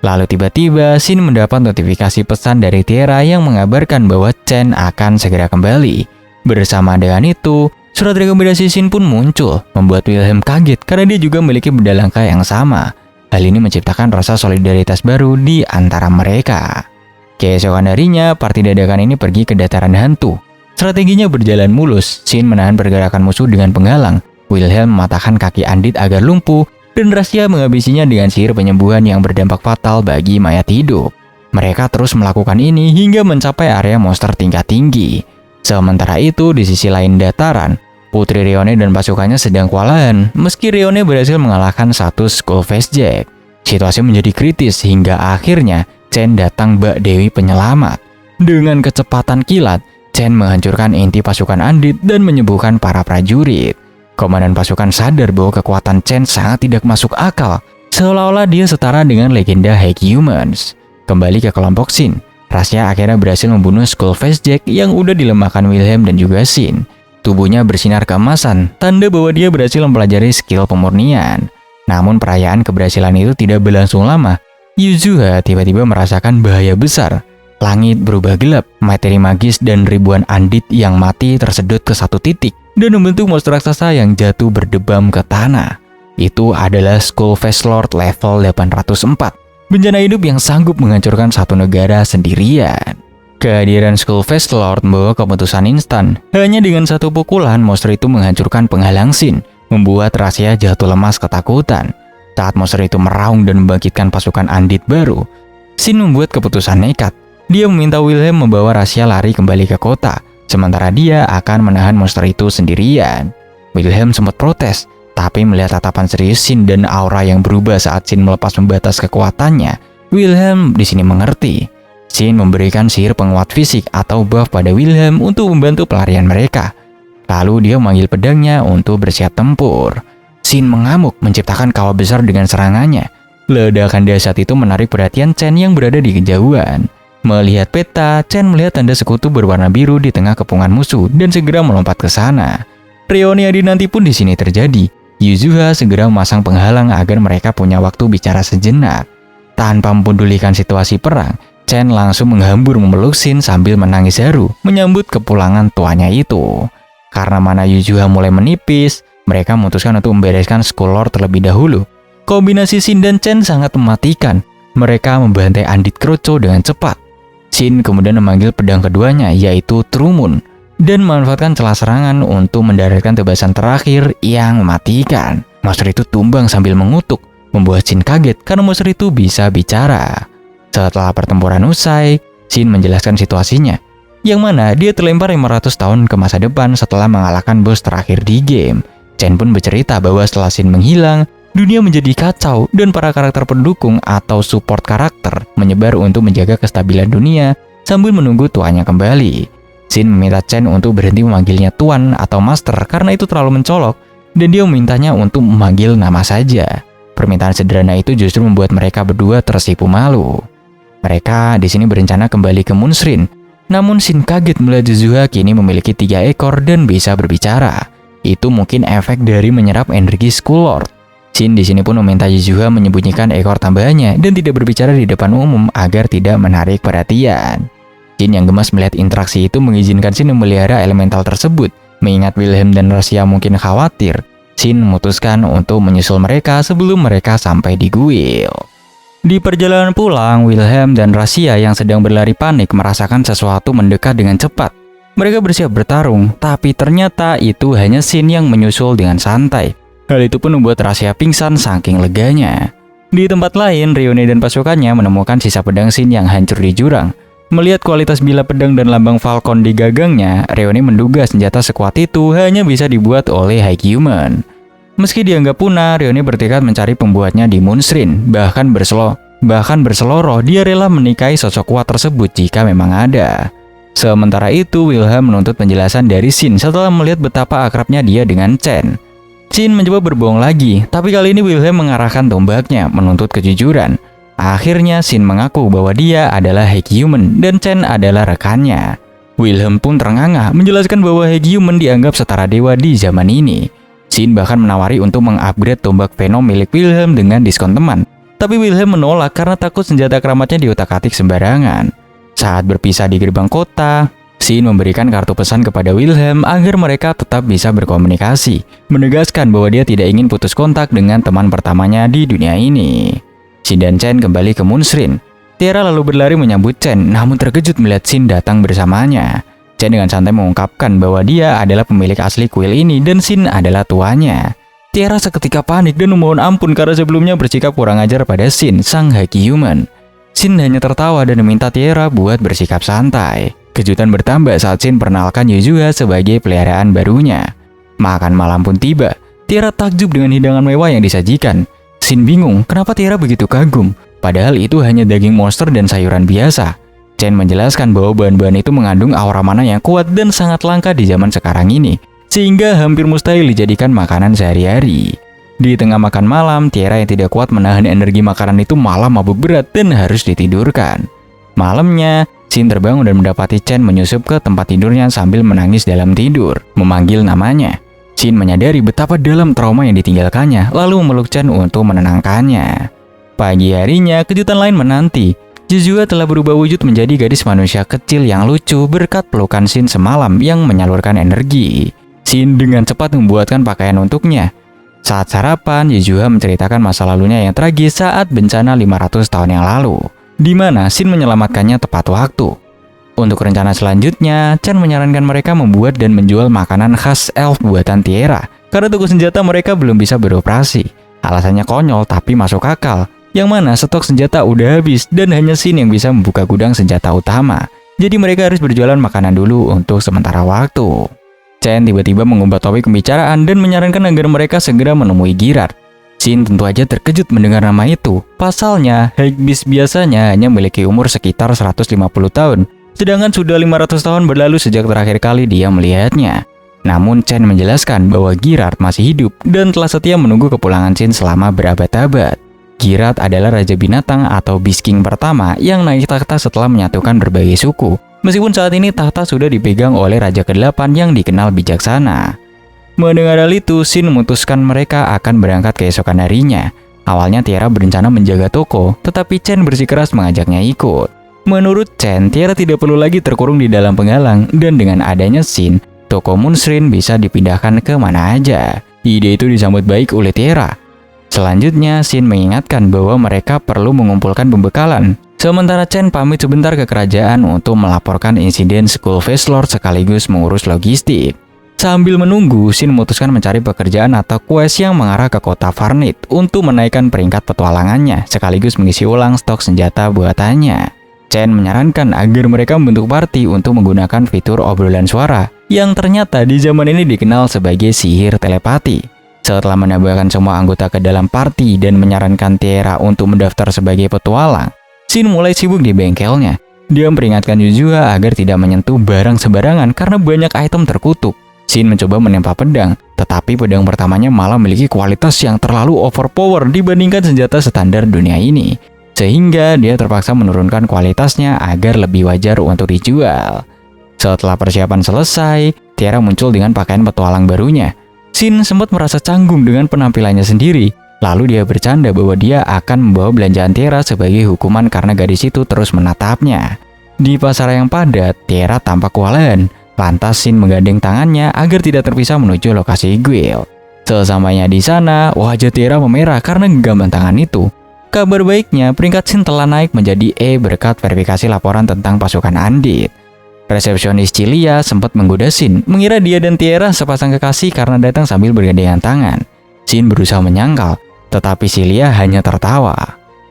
Lalu tiba-tiba Shin mendapat notifikasi pesan dari Tiara yang mengabarkan bahwa Chen akan segera kembali. Bersama dengan itu, surat rekomendasi Shin pun muncul, membuat Wilhelm kaget karena dia juga memiliki benda langka yang sama. Hal ini menciptakan rasa solidaritas baru di antara mereka. Keesokan harinya, parti dadakan ini pergi ke dataran hantu. Strateginya berjalan mulus. Shin menahan pergerakan musuh dengan penghalang. Wilhelm mematahkan kaki Andit agar lumpuh, dan Rasia menghabisinya dengan sihir penyembuhan yang berdampak fatal bagi mayat hidup. Mereka terus melakukan ini hingga mencapai area monster tingkat tinggi. Sementara itu, di sisi lain dataran, Putri Rione dan pasukannya sedang kewalahan, meski Rione berhasil mengalahkan satu Skullface Jack. Situasi menjadi kritis hingga akhirnya Chen datang bak Dewi Penyelamat. Dengan kecepatan kilat, Chen menghancurkan inti pasukan Andit dan menyembuhkan para prajurit. Komandan pasukan sadar bahwa kekuatan Chen sangat tidak masuk akal, seolah-olah dia setara dengan legenda High Humans. Kembali ke kelompok Shin, Rasia akhirnya berhasil membunuh Skullface Jack yang udah dilemahkan Wilhelm dan juga Shin. Tubuhnya bersinar keemasan, tanda bahwa dia berhasil mempelajari skill pemurnian. Namun perayaan keberhasilan itu tidak berlangsung lama. Yuzuha tiba-tiba merasakan bahaya besar. Langit berubah gelap, materi magis dan ribuan Andit yang mati tersedot ke satu titik dan membentuk monster raksasa yang jatuh berdebam ke tanah. Itu adalah Skullface Lord level 804, bencana hidup yang sanggup menghancurkan satu negara sendirian. Kehadiran Skullface Lord membawa keputusan instan. Hanya dengan satu pukulan, monster itu menghancurkan penghalang Shin, membuat Rasia jatuh lemas ketakutan. Saat monster itu meraung dan membangkitkan pasukan Andit baru, Shin membuat keputusan nekat. Dia meminta Wilhelm membawa Rasia lari kembali ke kota, sementara dia akan menahan monster itu sendirian. Wilhelm sempat protes, tapi melihat tatapan serius Shin dan aura yang berubah saat Shin melepas pembatas kekuatannya, Wilhelm di sini mengerti. Shin memberikan sihir penguat fisik atau buff pada Wilhelm untuk membantu pelarian mereka. Lalu dia memanggil pedangnya untuk bersiap tempur. Shin mengamuk menciptakan kawah besar dengan serangannya. Ledakan dahsyat itu menarik perhatian Chen yang berada di kejauhan. Melihat peta, Chen melihat tanda sekutu berwarna biru di tengah kepungan musuh dan segera melompat ke sana. Reuni dinanti pun di sini terjadi. Yuzuha segera memasang penghalang agar mereka punya waktu bicara sejenak. Tanpa mempedulikan situasi perang, Chen langsung menghambur memeluk Shin sambil menangis haru menyambut kepulangan tuanya itu. Karena mana Yuzuha mulai menipis, mereka memutuskan untuk membereskan Skull Lord terlebih dahulu. Kombinasi Shin dan Chen sangat mematikan. Mereka membantai Andit Kroco dengan cepat. Shin kemudian memanggil pedang keduanya yaitu True Moon dan memanfaatkan celah serangan untuk mendaratkan tebasan terakhir yang mematikan. Monster itu tumbang sambil mengutuk, membuat Shin kaget karena monster itu bisa bicara. Setelah pertempuran usai, Shin menjelaskan situasinya, yang mana dia terlempar 500 tahun ke masa depan setelah mengalahkan bos terakhir di game. Chen pun bercerita bahwa setelah Shin menghilang, dunia menjadi kacau dan para karakter pendukung atau support karakter menyebar untuk menjaga kestabilan dunia sambil menunggu tuannya kembali. Shin meminta Chen untuk berhenti memanggilnya tuan atau master karena itu terlalu mencolok dan dia memintanya untuk memanggil nama saja. Permintaan sederhana itu justru membuat mereka berdua tersipu malu. Mereka di sini berencana kembali ke Moonshrin. Namun Shin kaget melihat Yuzuha kini memiliki 3 ekor dan bisa berbicara. Itu mungkin efek dari menyerap energi Skull Lord. Shin di sini pun meminta Yuzuha menyembunyikan ekor tambahannya dan tidak berbicara di depan umum agar tidak menarik perhatian. Shin yang gemas melihat interaksi itu mengizinkan Shin memelihara elemental tersebut. Mengingat Wilhelm dan Rasia mungkin khawatir, Shin memutuskan untuk menyusul mereka sebelum mereka sampai di kuil. Di perjalanan pulang, Wilhelm dan Rasia yang sedang berlari panik merasakan sesuatu mendekat dengan cepat. Mereka bersiap bertarung, tapi ternyata itu hanya Shin yang menyusul dengan santai. Hal itu pun membuat Rasia pingsan saking leganya. Di tempat lain, Rione dan pasukannya menemukan sisa pedang Shin yang hancur di jurang. Melihat kualitas bila pedang dan lambang Falcon di gagangnya, Reone menduga senjata sekuat itu hanya bisa dibuat oleh High Human. Meski dianggap punah, Reone bertekad mencari pembuatnya di Moonstream. Bahkan berseloroh, dia rela menikahi sosok kuat tersebut jika memang ada. Sementara itu, Wilhelm menuntut penjelasan dari Shin setelah melihat betapa akrabnya dia dengan Chen. Shin mencoba berbohong lagi, tapi kali ini Wilhelm mengarahkan tombaknya, menuntut kejujuran. Akhirnya Shin mengaku bahwa dia adalah High Human dan Chen adalah rekannya. Wilhelm pun terengah-engah menjelaskan bahwa High Human dianggap setara dewa di zaman ini. Shin bahkan menawari untuk mengupgrade tombak Venom milik Wilhelm dengan diskon teman. Tapi Wilhelm menolak karena takut senjata keramatnya diotak-atik sembarangan. Saat berpisah di gerbang kota, Shin memberikan kartu pesan kepada Wilhelm agar mereka tetap bisa berkomunikasi, menegaskan bahwa dia tidak ingin putus kontak dengan teman pertamanya di dunia ini. Shin dan Chen kembali ke Moonstream. Tiara lalu berlari menyambut Chen, namun terkejut melihat Shin datang bersamanya. Chen dengan santai mengungkapkan bahwa dia adalah pemilik asli kuil ini dan Shin adalah tuannya. Tiara seketika panik dan memohon ampun karena sebelumnya bersikap kurang ajar pada Shin, sang High Human. Shin hanya tertawa dan meminta Tiara buat bersikap santai. Kejutan bertambah saat Shin perkenalkan Yuzua sebagai peliharaan barunya. Makan malam pun tiba. Tiara takjub dengan hidangan mewah yang disajikan. Shin bingung kenapa Tiara begitu kagum, padahal itu hanya daging monster dan sayuran biasa. Chen menjelaskan bahwa bahan-bahan itu mengandung aura mana yang kuat dan sangat langka di zaman sekarang ini, sehingga hampir mustahil dijadikan makanan sehari-hari. Di tengah makan malam, Tiara yang tidak kuat menahan energi makanan itu malah mabuk berat dan harus ditidurkan. Malamnya, Shin terbangun dan mendapati Chen menyusup ke tempat tidurnya sambil menangis dalam tidur, memanggil namanya. Shin menyadari betapa dalam trauma yang ditinggalkannya, lalu memeluk Chen untuk menenangkannya. Pagi harinya, kejutan lain menanti. Yuzua telah berubah wujud menjadi gadis manusia kecil yang lucu berkat pelukan Shin semalam yang menyalurkan energi. Shin dengan cepat membuatkan pakaian untuknya. Saat sarapan, Yuzua menceritakan masa lalunya yang tragis saat bencana 500 tahun yang lalu, di mana Shin menyelamatkannya tepat waktu. Untuk rencana selanjutnya, Chen menyarankan mereka membuat dan menjual makanan khas elf buatan Tiara, karena toko senjata mereka belum bisa beroperasi. Alasannya konyol tapi masuk akal, yang mana stok senjata udah habis dan hanya Shin yang bisa membuka gudang senjata utama. Jadi mereka harus berjualan makanan dulu untuk sementara waktu. Chen tiba-tiba mengubah topik pembicaraan dan menyarankan agar mereka segera menemui Girard. Shin tentu aja terkejut mendengar nama itu. Pasalnya, Hypebeast biasanya hanya memiliki umur sekitar 150 tahun. Sedangkan sudah 500 tahun berlalu sejak terakhir kali dia melihatnya. Namun Chen menjelaskan bahwa Girard masih hidup dan telah setia menunggu kepulangan Shin selama berabad-abad. Girard adalah Raja Binatang atau Beast King pertama yang naik takhta setelah menyatukan berbagai suku. Meskipun saat ini takhta sudah dipegang oleh Raja ke-8 yang dikenal bijaksana. Mendengar hal itu, Shin memutuskan mereka akan berangkat keesokan harinya. Awalnya Tiara berencana menjaga toko, tetapi Chen bersikeras mengajaknya ikut. Menurut Chen, Tiara tidak perlu lagi terkurung di dalam penghalang, dan dengan adanya Shin, toko Moonstream bisa dipindahkan ke mana aja. Ide itu disambut baik oleh Tiara. Selanjutnya, Shin mengingatkan bahwa mereka perlu mengumpulkan pembekalan. Sementara Chen pamit sebentar ke kerajaan untuk melaporkan insiden Skull Face Lord sekaligus mengurus logistik. Sambil menunggu, Shin memutuskan mencari pekerjaan atau quest yang mengarah ke kota Varnit untuk menaikkan peringkat petualangannya, sekaligus mengisi ulang stok senjata buatannya. Chen menyarankan agar mereka membentuk party untuk menggunakan fitur obrolan suara yang ternyata di zaman ini dikenal sebagai sihir telepati. Setelah menambahkan semua anggota ke dalam party dan menyarankan Tiara untuk mendaftar sebagai petualang, Shin mulai sibuk di bengkelnya. Dia memperingatkan Yuzua agar tidak menyentuh barang sembarangan karena banyak item terkutuk. Shin mencoba menimpa pedang, tetapi pedang pertamanya malah memiliki kualitas yang terlalu overpower dibandingkan senjata standar dunia ini. Sehingga dia terpaksa menurunkan kualitasnya agar lebih wajar untuk dijual. Setelah persiapan selesai, Tiara muncul dengan pakaian petualang barunya. Shin sempat merasa canggung dengan penampilannya sendiri. Lalu dia bercanda bahwa dia akan membawa belanjaan Tiara sebagai hukuman karena gadis itu terus menatapnya. Di pasar yang padat, Tiara tampak kewalahan. Lantas Shin menggandeng tangannya agar tidak terpisah menuju lokasi guild. Sesampainya di sana, wajah Tiara memerah karena genggaman tangan itu. Kabar baiknya, peringkat Shin telah naik menjadi E berkat verifikasi laporan tentang pasukan Andit. Resepsionis Cilia sempat menggoda Shin, mengira dia dan Tiara sepasang kekasih karena datang sambil bergandengan tangan. Shin berusaha menyangkal, tetapi Cilia hanya tertawa.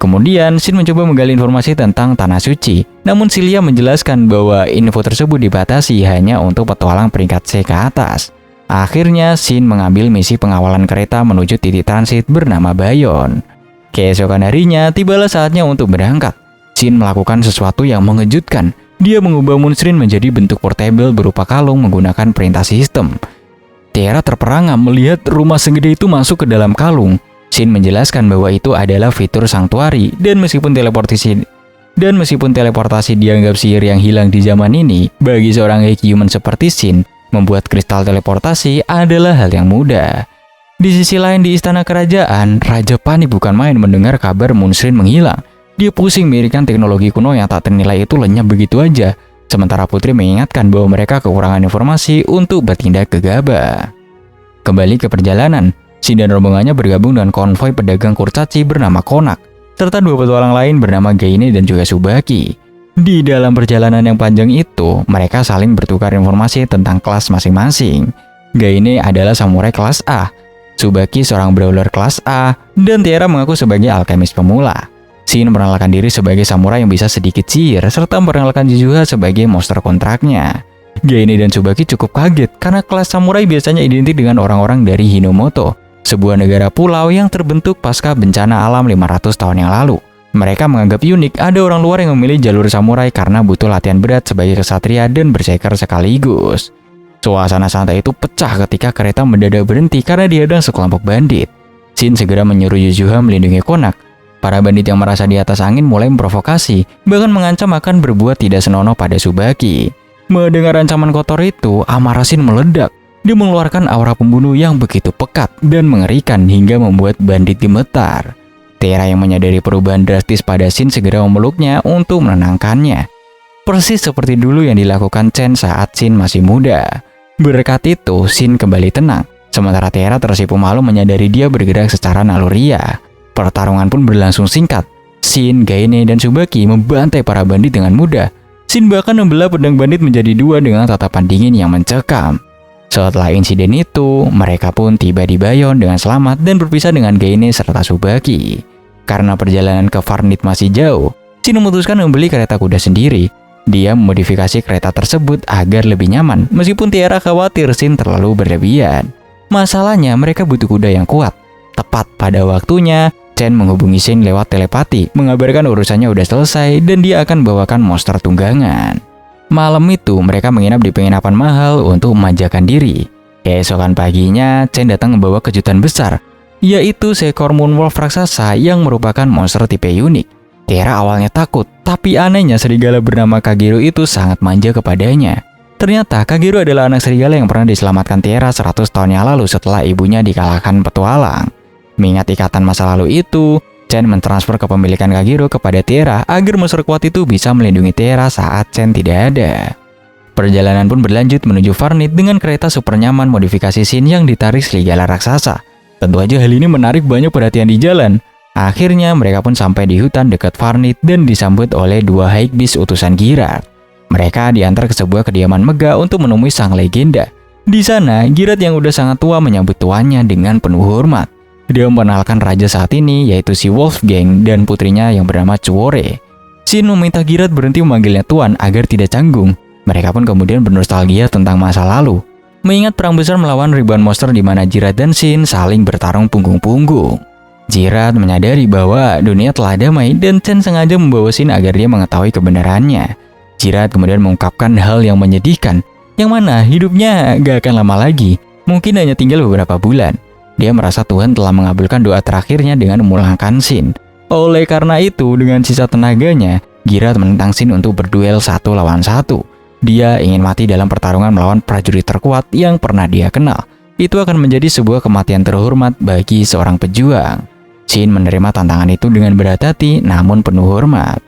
Kemudian, Shin mencoba menggali informasi tentang Tanah Suci. Namun Cilia menjelaskan bahwa info tersebut dibatasi hanya untuk petualang peringkat C ke atas. Akhirnya, Shin mengambil misi pengawalan kereta menuju titik transit bernama Bayon. Keesokan harinya, tibalah saatnya untuk berangkat. Shin melakukan sesuatu yang mengejutkan. Dia mengubah Moonstream menjadi bentuk portable berupa kalung menggunakan perintah sistem. Tiara terperangah melihat rumah segede itu masuk ke dalam kalung. Shin menjelaskan bahwa itu adalah fitur sanktuari dan meskipun teleportasi dianggap sihir yang hilang di zaman ini, bagi seorang high human seperti Shin, membuat kristal teleportasi adalah hal yang mudah. Di sisi lain di istana kerajaan, Raja panik bukan main mendengar kabar Moonstream menghilang. Dia pusing memikirkan teknologi kuno yang tak ternilai itu lenyap begitu aja. Sementara Putri mengingatkan bahwa mereka kekurangan informasi untuk bertindak gegabah. Kembali ke perjalanan, Shin dan rombongannya bergabung dengan konvoi pedagang kurcaci bernama Konak, serta dua petualang lain bernama Gaine dan juga Tsubaki. Di dalam perjalanan yang panjang itu, mereka saling bertukar informasi tentang kelas masing-masing. Gaine adalah samurai kelas A, Tsubaki seorang brawler kelas A, dan Tiara mengaku sebagai alkemis pemula. Shin memperkenalkan diri sebagai samurai yang bisa sedikit sihir, serta memperkenalkan Jizuha sebagai monster kontraknya. Gaine dan Tsubaki cukup kaget karena kelas samurai biasanya identik dengan orang-orang dari Hinomoto, sebuah negara pulau yang terbentuk pasca bencana alam 500 tahun yang lalu. Mereka menganggap unik ada orang luar yang memilih jalur samurai karena butuh latihan berat sebagai kesatria dan berceker sekaligus. Suasana santai itu pecah ketika kereta mendadak berhenti karena dihadang sekelompok bandit. Shin segera menyuruh Jizuha melindungi Konak. Para bandit yang merasa di atas angin mulai memprovokasi, bahkan mengancam akan berbuat tidak senonoh pada Tsubaki. Mendengar ancaman kotor itu, amarah Shin meledak. Dia mengeluarkan aura pembunuh yang begitu pekat dan mengerikan hingga membuat bandit gemetar. Tiara yang menyadari perubahan drastis pada Shin segera memeluknya untuk menenangkannya. Persis seperti dulu yang dilakukan Chen saat Shin masih muda. Berkat itu, Shin kembali tenang, sementara Tiara tersipu malu menyadari dia bergerak secara naluriah. Pertarungan pun berlangsung singkat. Shin, Gaine, dan Tsubaki membantai para bandit dengan mudah. Shin bahkan membelah pedang bandit menjadi dua dengan tatapan dingin yang mencekam. Setelah insiden itu, mereka pun tiba di Bayon dengan selamat dan berpisah dengan Gaine serta Tsubaki. Karena perjalanan ke Farnit masih jauh, Shin memutuskan membeli kereta kuda sendiri. Dia memodifikasi kereta tersebut agar lebih nyaman, meskipun Tiara khawatir Shin terlalu berlebihan. Masalahnya, mereka butuh kuda yang kuat. Tepat pada waktunya, Chen menghubungi Shin lewat telepati, mengabarkan urusannya udah selesai dan dia akan bawakan monster tunggangan. Malam itu, mereka menginap di penginapan mahal untuk memanjakan diri. Keesokan paginya, Chen datang membawa kejutan besar, yaitu seekor moonwolf raksasa yang merupakan monster tipe unik. Tiara awalnya takut, tapi anehnya serigala bernama Kagero itu sangat manja kepadanya. Ternyata Kagero adalah anak serigala yang pernah diselamatkan Tiara 100 tahun yang lalu setelah ibunya dikalahkan petualang. Mengingat ikatan masa lalu itu, Chen mentransfer kepemilikan Kagero kepada Tiara agar monster kuat itu bisa melindungi Tiara saat Chen tidak ada. Perjalanan pun berlanjut menuju Farnit dengan kereta super nyaman modifikasi Shin yang ditarik serigala raksasa. Tentu aja hal ini menarik banyak perhatian di jalan. Akhirnya mereka pun sampai di hutan dekat Farnit dan disambut oleh dua high beast utusan Girard. Mereka diantar ke sebuah kediaman megah untuk menemui sang legenda. Di sana, Girard yang udah sangat tua menyambut tuannya dengan penuh hormat. Dia memperkenalkan raja saat ini yaitu si Wolfgang dan putrinya yang bernama Chuore. Shin meminta Girard berhenti memanggilnya tuan agar tidak canggung. Mereka pun kemudian bernostalgia tentang masa lalu, mengingat perang besar melawan ribuan monster di mana Girard dan Shin saling bertarung punggung-punggung. Girard menyadari bahwa dunia telah damai dan Chen sengaja membawa Shin agar dia mengetahui kebenarannya. Girard kemudian mengungkapkan hal yang menyedihkan, yang mana hidupnya gak akan lama lagi, mungkin hanya tinggal beberapa bulan. Dia merasa Tuhan telah mengabulkan doa terakhirnya dengan memulangkan Shin. Oleh karena itu, dengan sisa tenaganya, Girard menentang Shin untuk berduel 1 lawan 1. Dia ingin mati dalam pertarungan melawan prajurit terkuat yang pernah dia kenal. Itu akan menjadi sebuah kematian terhormat bagi seorang pejuang. Shin menerima tantangan itu dengan berat hati namun penuh hormat.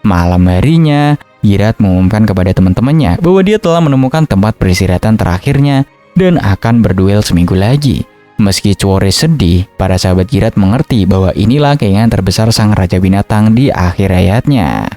Malam harinya, Girard mengumumkan kepada teman-temannya bahwa dia telah menemukan tempat peristirahatan terakhirnya dan akan berduel seminggu lagi. Meski Chuore sedih, para sahabat Girard mengerti bahwa inilah keinginan terbesar sang raja binatang di akhir hayatnya.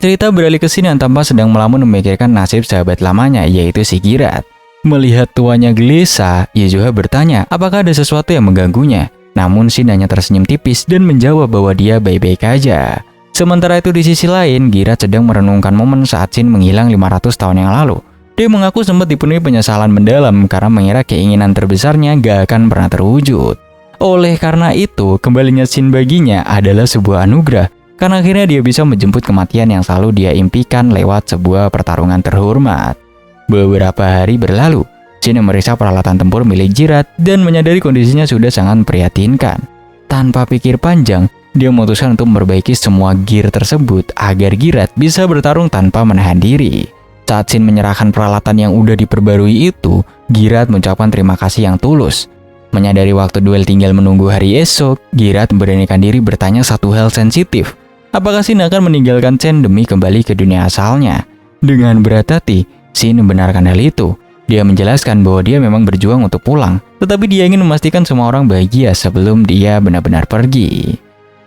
Cerita beralih ke Shin yang tanpa sedang melamun memikirkan nasib sahabat lamanya yaitu si Girard. Melihat tuannya gelisah, Jizuha bertanya apakah ada sesuatu yang mengganggunya. Namun Shin hanya tersenyum tipis dan menjawab bahwa dia baik-baik aja. Sementara itu di sisi lain, Girat sedang merenungkan momen saat Shin menghilang 500 tahun yang lalu. Dia mengaku sempat dipenuhi penyesalan mendalam karena mengira keinginan terbesarnya gak akan pernah terwujud. Oleh karena itu, kembalinya Shin baginya adalah sebuah anugerah, karena akhirnya dia bisa menjemput kematian yang selalu dia impikan lewat sebuah pertarungan terhormat. Beberapa hari berlalu, Shin memeriksa peralatan tempur milik Girat dan menyadari kondisinya sudah sangat memprihatinkan. Tanpa pikir panjang, dia memutuskan untuk memperbaiki semua gear tersebut agar Girat bisa bertarung tanpa menahan diri. Saat Shin menyerahkan peralatan yang udah diperbarui itu, Girat mengucapkan terima kasih yang tulus. Menyadari waktu duel tinggal menunggu hari esok, Girat memberanikan diri bertanya satu hal sensitif. Apakah Shin akan meninggalkan Chen demi kembali ke dunia asalnya? Dengan berat hati, Shin membenarkan hal itu. Dia menjelaskan bahwa dia memang berjuang untuk pulang, tetapi dia ingin memastikan semua orang bahagia sebelum dia benar-benar pergi.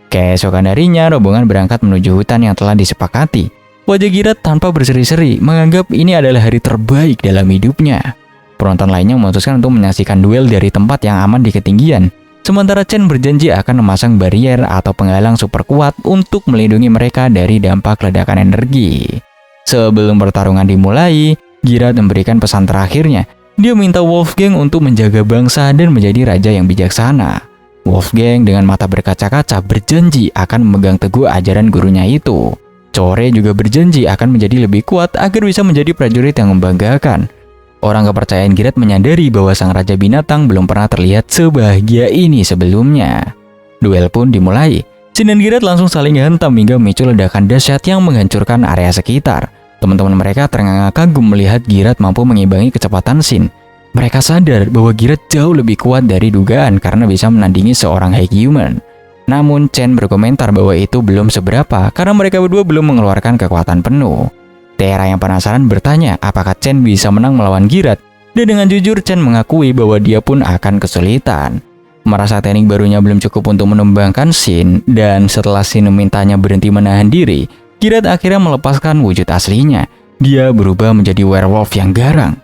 Keesokan harinya, rombongan berangkat menuju hutan yang telah disepakati. Wajah Girat tanpa berseri-seri menganggap ini adalah hari terbaik dalam hidupnya. Penonton lainnya memutuskan untuk menyaksikan duel dari tempat yang aman di ketinggian. Sementara Chen berjanji akan memasang barrier atau penghalang super kuat untuk melindungi mereka dari dampak ledakan energi. Sebelum pertarungan dimulai, Girat memberikan pesan terakhirnya. Dia minta Wolfgang untuk menjaga bangsa dan menjadi raja yang bijaksana. Wolfgang dengan mata berkaca-kaca berjanji akan memegang teguh ajaran gurunya itu. Core juga berjanji akan menjadi lebih kuat agar bisa menjadi prajurit yang membanggakan. Orang kepercayaan Girat menyadari bahwa sang raja binatang belum pernah terlihat sebahagia ini sebelumnya. Duel pun dimulai. Shin dan Girat langsung saling hantam hingga memicu ledakan dahsyat yang menghancurkan area sekitar. Teman-teman mereka terengah kagum melihat Girat mampu mengimbangi kecepatan Shin. Mereka sadar bahwa Girat jauh lebih kuat dari dugaan karena bisa menandingi seorang High Human. Namun Chen berkomentar bahwa itu belum seberapa karena mereka berdua belum mengeluarkan kekuatan penuh. Tera yang penasaran bertanya apakah Chen bisa menang melawan Girat. Dan dengan jujur Chen mengakui bahwa dia pun akan kesulitan. Merasa teknik barunya belum cukup untuk menumbangkan Shin, dan setelah Shin memintanya berhenti menahan diri, Girat akhirnya melepaskan wujud aslinya. Dia berubah menjadi werewolf yang garang.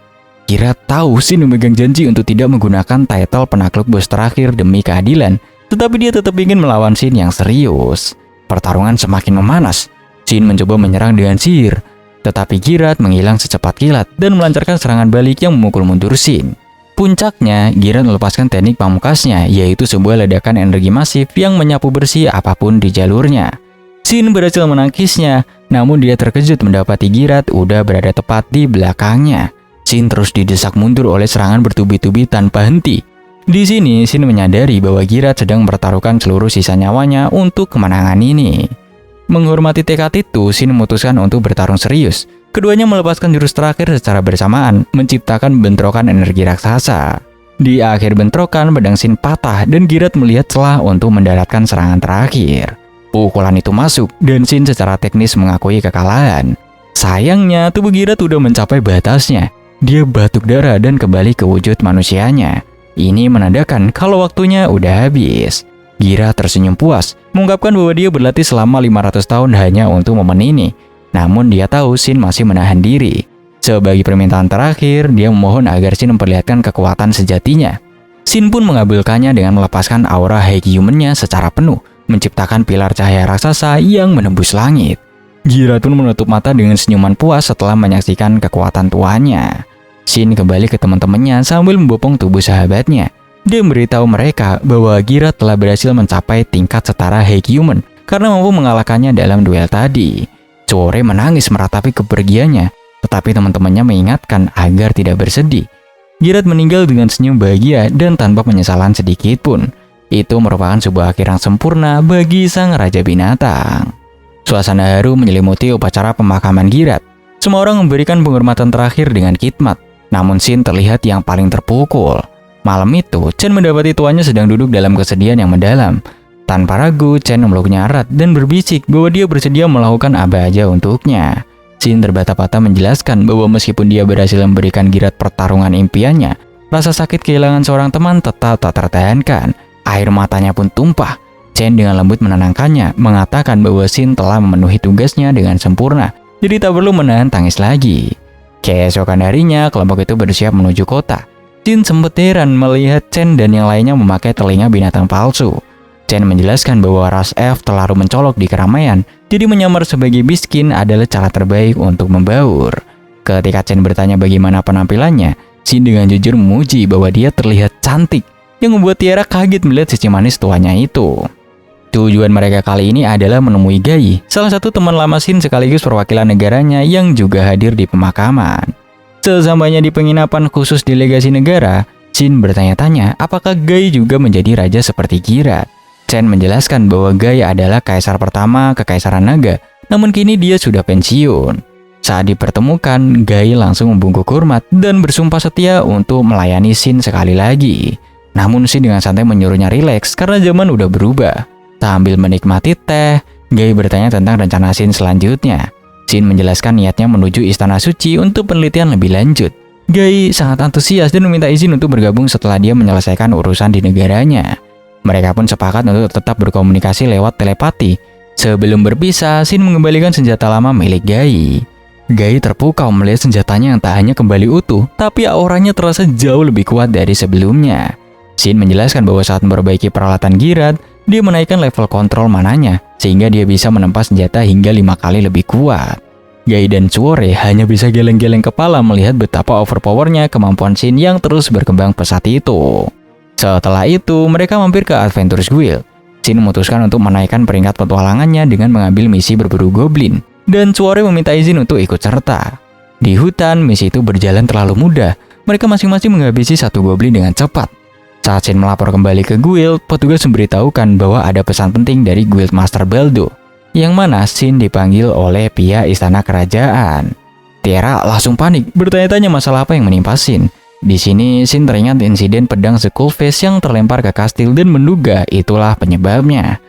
Girat tahu Shin memegang janji untuk tidak menggunakan title penakluk bos terakhir demi keadilan, tetapi dia tetap ingin melawan Shin yang serius. Pertarungan semakin memanas. Shin mencoba menyerang dengan sihir, tetapi Girat menghilang secepat kilat dan melancarkan serangan balik yang memukul mundur Shin. Puncaknya, Girat melepaskan teknik pamungkasnya, yaitu sebuah ledakan energi masif yang menyapu bersih apapun di jalurnya. Shin berhasil menangkisnya, namun dia terkejut mendapati Girat udah berada tepat di belakangnya. Shin terus didesak mundur oleh serangan bertubi-tubi tanpa henti. Di sini, Shin menyadari bahwa Girat sedang mempertaruhkan seluruh sisa nyawanya untuk kemenangan ini. Menghormati tekad itu, Shin memutuskan untuk bertarung serius. Keduanya melepaskan jurus terakhir secara bersamaan, menciptakan bentrokan energi raksasa. Di akhir bentrokan, pedang Shin patah dan Girat melihat celah untuk mendaratkan serangan terakhir. Pukulan itu masuk dan Shin secara teknis mengakui kekalahan. Sayangnya, tubuh Girat udah mencapai batasnya. Dia batuk darah dan kembali ke wujud manusianya. Ini menandakan kalau waktunya udah habis. Girat tersenyum puas, mengungkapkan bahwa dia berlatih selama 500 tahun hanya untuk momen ini. Namun dia tahu Shin masih menahan diri. Sebagai permintaan terakhir, dia memohon agar Shin memperlihatkan kekuatan sejatinya. Shin pun mengabulkannya dengan melepaskan aura High Human-nya secara penuh, menciptakan pilar cahaya raksasa yang menembus langit. Girat pun menutup mata dengan senyuman puas setelah menyaksikan kekuatan tuannya. Shin kembali ke teman-temannya sambil membopong tubuh sahabatnya. Dia memberitahu mereka bahwa Girat telah berhasil mencapai tingkat setara High Human karena mampu mengalahkannya dalam duel tadi. Core menangis meratapi kepergiannya, tetapi teman-temannya mengingatkan agar tidak bersedih. Girat meninggal dengan senyum bahagia dan tanpa penyesalan sedikit pun. Itu merupakan sebuah akhir yang sempurna bagi sang raja binatang. Suasana haru menyelimuti upacara pemakaman Girat. Semua orang memberikan penghormatan terakhir dengan khidmat, namun Shin terlihat yang paling terpukul. Malam itu, Chen mendapati tuannya sedang duduk dalam kesedihan yang mendalam. Tanpa ragu, Chen memeluknya erat dan berbisik bahwa dia bersedia melakukan apa aja untuknya. Shin terbata-bata menjelaskan bahwa meskipun dia berhasil memberikan Girat pertarungan impiannya, rasa sakit kehilangan seorang teman tetap tak tertahankan. Air matanya pun tumpah. Chen dengan lembut menenangkannya, mengatakan bahwa Shin telah memenuhi tugasnya dengan sempurna, jadi tak perlu menahan tangis lagi. Keesokan harinya, kelompok itu bersiap menuju kota. Shin sempat heran melihat Chen dan yang lainnya memakai telinga binatang palsu. Chen menjelaskan bahwa ras F terlalu mencolok di keramaian, jadi menyamar sebagai miskin adalah cara terbaik untuk membaur. Ketika Chen bertanya bagaimana penampilannya, Shin dengan jujur memuji bahwa dia terlihat cantik, yang membuat Tiara kaget melihat sisi manis tuanya itu. Tujuan mereka kali ini adalah menemui Gai, salah satu teman lama Shin sekaligus perwakilan negaranya yang juga hadir di pemakaman. Sesampainya di penginapan khusus delegasi negara, Shin bertanya-tanya apakah Gai juga menjadi raja seperti Girat. Chen menjelaskan bahwa Gai adalah kaisar pertama Kekaisaran Naga, namun kini dia sudah pensiun. Saat dipertemukan, Gai langsung membungkuk hormat dan bersumpah setia untuk melayani Shin sekali lagi. Namun Shin dengan santai menyuruhnya rileks karena zaman udah berubah. Sambil menikmati teh, Gai bertanya tentang rencana Shin selanjutnya. Shin menjelaskan niatnya menuju Istana Suci untuk penelitian lebih lanjut. Gai sangat antusias dan meminta izin untuk bergabung setelah dia menyelesaikan urusan di negaranya. Mereka pun sepakat untuk tetap berkomunikasi lewat telepati. Sebelum berpisah, Shin mengembalikan senjata lama milik Gai. Gai terpukau melihat senjatanya yang tak hanya kembali utuh, tapi auranya terasa jauh lebih kuat dari sebelumnya. Shin menjelaskan bahwa saat memperbaiki peralatan Girat, dia menaikkan level kontrol mananya, sehingga dia bisa menempa senjata hingga 5 kali lebih kuat. Gai dan Suore hanya bisa geleng-geleng kepala melihat betapa overpowernya kemampuan Shin yang terus berkembang pesat itu. Setelah itu, mereka mampir ke Adventurous Guild. Shin memutuskan untuk menaikkan peringkat petualangannya dengan mengambil misi berburu goblin, dan Suore meminta izin untuk ikut serta. Di hutan, misi itu berjalan terlalu mudah. Mereka masing-masing menghabisi satu goblin dengan cepat. Saat Shin melapor kembali ke guild, petugas memberitahukan bahwa ada pesan penting dari Guild Master Baldo, yang mana Shin dipanggil oleh pihak istana kerajaan. Tiara langsung panik, bertanya-tanya masalah apa yang menimpa Shin. Di sini, Shin teringat insiden pedang Skullface yang terlempar ke kastil dan menduga itulah penyebabnya.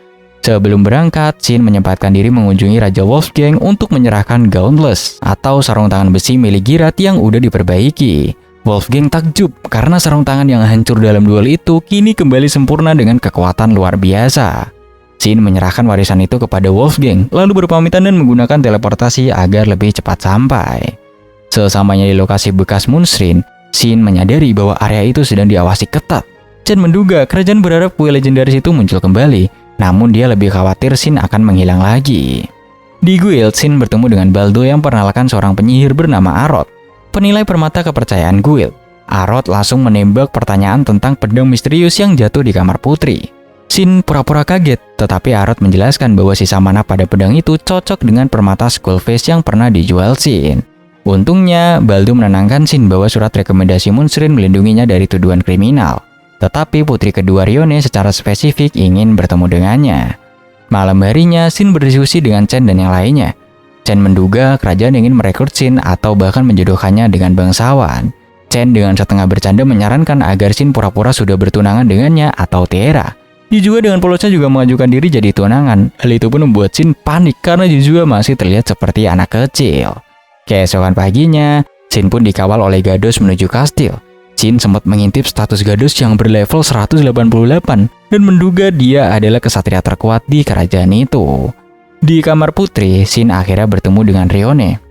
Sebelum berangkat, Shin menyempatkan diri mengunjungi Raja Wolfgang untuk menyerahkan Gauntless atau sarung tangan besi milik Girat yang udah diperbaiki. Wolfgang takjub karena sarung tangan yang hancur dalam duel itu kini kembali sempurna dengan kekuatan luar biasa. Shin menyerahkan warisan itu kepada Wolfgang, lalu berpamitan dan menggunakan teleportasi agar lebih cepat sampai. Sesampainya di lokasi bekas Moonshrine, Shin menyadari bahwa area itu sedang diawasi ketat. Chen menduga kerajaan berharap kue legendaris itu muncul kembali, namun dia lebih khawatir Shin akan menghilang lagi. Di guild, Shin bertemu dengan Baldo yang perkenalkan seorang penyihir bernama Arot, penilai permata kepercayaan guild. Arot langsung menembak pertanyaan tentang pedang misterius yang jatuh di kamar putri. Shin pura-pura kaget, tetapi Arot menjelaskan bahwa sisa mana pada pedang itu cocok dengan permata Skullface yang pernah dijual Shin. Untungnya, Baldo menenangkan Shin bahwa surat rekomendasi Moonshrine melindunginya dari tuduhan kriminal. Tetapi putri kedua Rione secara spesifik ingin bertemu dengannya. Malam harinya, Shin berdiskusi dengan Chen dan yang lainnya. Chen menduga kerajaan ingin merekrut Shin atau bahkan menjodohkannya dengan bangsawan. Chen dengan setengah bercanda menyarankan agar Shin pura-pura sudah bertunangan dengannya atau Tiara. Dia juga dengan polosnya juga mengajukan diri jadi tunangan. Hal itu pun membuat Shin panik karena dia juga masih terlihat seperti anak kecil. Keesokan paginya, Shin pun dikawal oleh Gados menuju kastil. Shin sempat mengintip status Gados yang berlevel 188 dan menduga dia adalah kesatria terkuat di kerajaan itu. Di kamar putri, Shin akhirnya bertemu dengan Rione.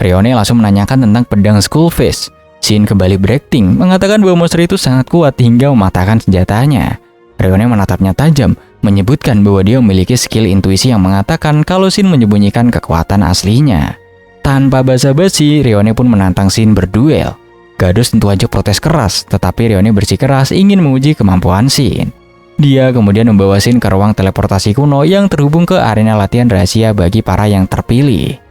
Rione langsung menanyakan tentang pedang Skullface. Shin kembali berakting, mengatakan bahwa monster itu sangat kuat hingga mematahkan senjatanya. Rione menatapnya tajam, menyebutkan bahwa dia memiliki skill intuisi yang mengatakan kalau Shin menyembunyikan kekuatan aslinya. Tanpa basa-basi, Rione pun menantang Shin berduel. Gados tentu aja protes keras, tetapi Rione bersikeras ingin menguji kemampuan Shin. Dia kemudian membawa Shin ke ruang teleportasi kuno yang terhubung ke arena latihan rahasia bagi para yang terpilih.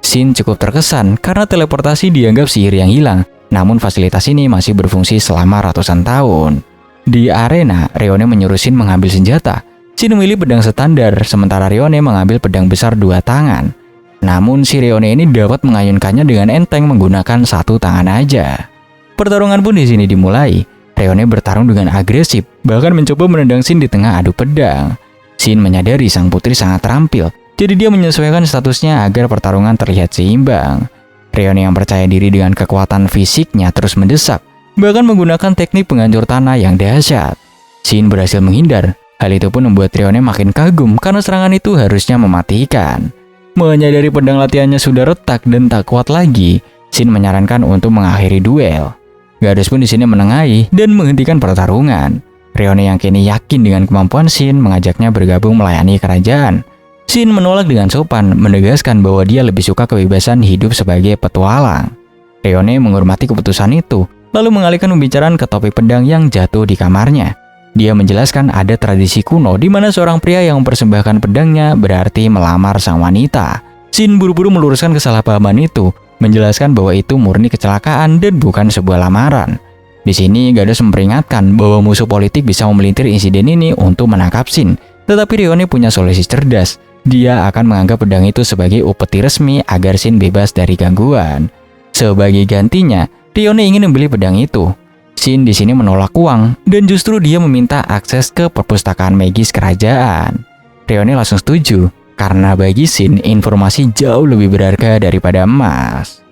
Shin cukup terkesan karena teleportasi dianggap sihir yang hilang, namun fasilitas ini masih berfungsi selama ratusan tahun. Di arena, Rione menyuruh Shin mengambil senjata. Shin memilih pedang standar, sementara Rione mengambil pedang besar 2 tangan. Namun si Rione ini dapat mengayunkannya dengan enteng menggunakan 1 tangan aja. Pertarungan pun di sini dimulai. Rione bertarung dengan agresif, bahkan mencoba menendang Shin di tengah adu pedang. Shin menyadari sang putri sangat terampil, jadi dia menyesuaikan statusnya agar pertarungan terlihat seimbang. Rione yang percaya diri dengan kekuatan fisiknya terus mendesak, bahkan menggunakan teknik penghancur tanah yang dahsyat. Shin berhasil menghindar. Hal itu pun membuat Rione makin kagum karena serangan itu harusnya mematikan. Menyadari pedang latihannya sudah retak dan tak kuat lagi, Shin menyarankan untuk mengakhiri duel. Gadus pun di sini menengahi dan menghentikan pertarungan. Rione yang kini yakin dengan kemampuan Shin mengajaknya bergabung melayani kerajaan. Shin menolak dengan sopan, menegaskan bahwa dia lebih suka kebebasan hidup sebagai petualang. Rione menghormati keputusan itu, lalu mengalihkan pembicaraan ke topi pedang yang jatuh di kamarnya. Dia menjelaskan ada tradisi kuno di mana seorang pria yang mempersembahkan pedangnya berarti melamar sang wanita. Shin buru-buru meluruskan kesalahpahaman itu, menjelaskan bahwa itu murni kecelakaan dan bukan sebuah lamaran. Di sini Gadus memperingatkan bahwa musuh politik bisa memelintir insiden ini untuk menangkap Shin. Tetapi Rione punya solusi cerdas. Dia akan menganggap pedang itu sebagai upeti resmi agar Shin bebas dari gangguan. Sebagai gantinya, Rione ingin membeli pedang itu. Shin di sini menolak uang dan justru dia meminta akses ke perpustakaan magis kerajaan. Rione langsung setuju karena bagi Shin informasi jauh lebih berharga daripada emas.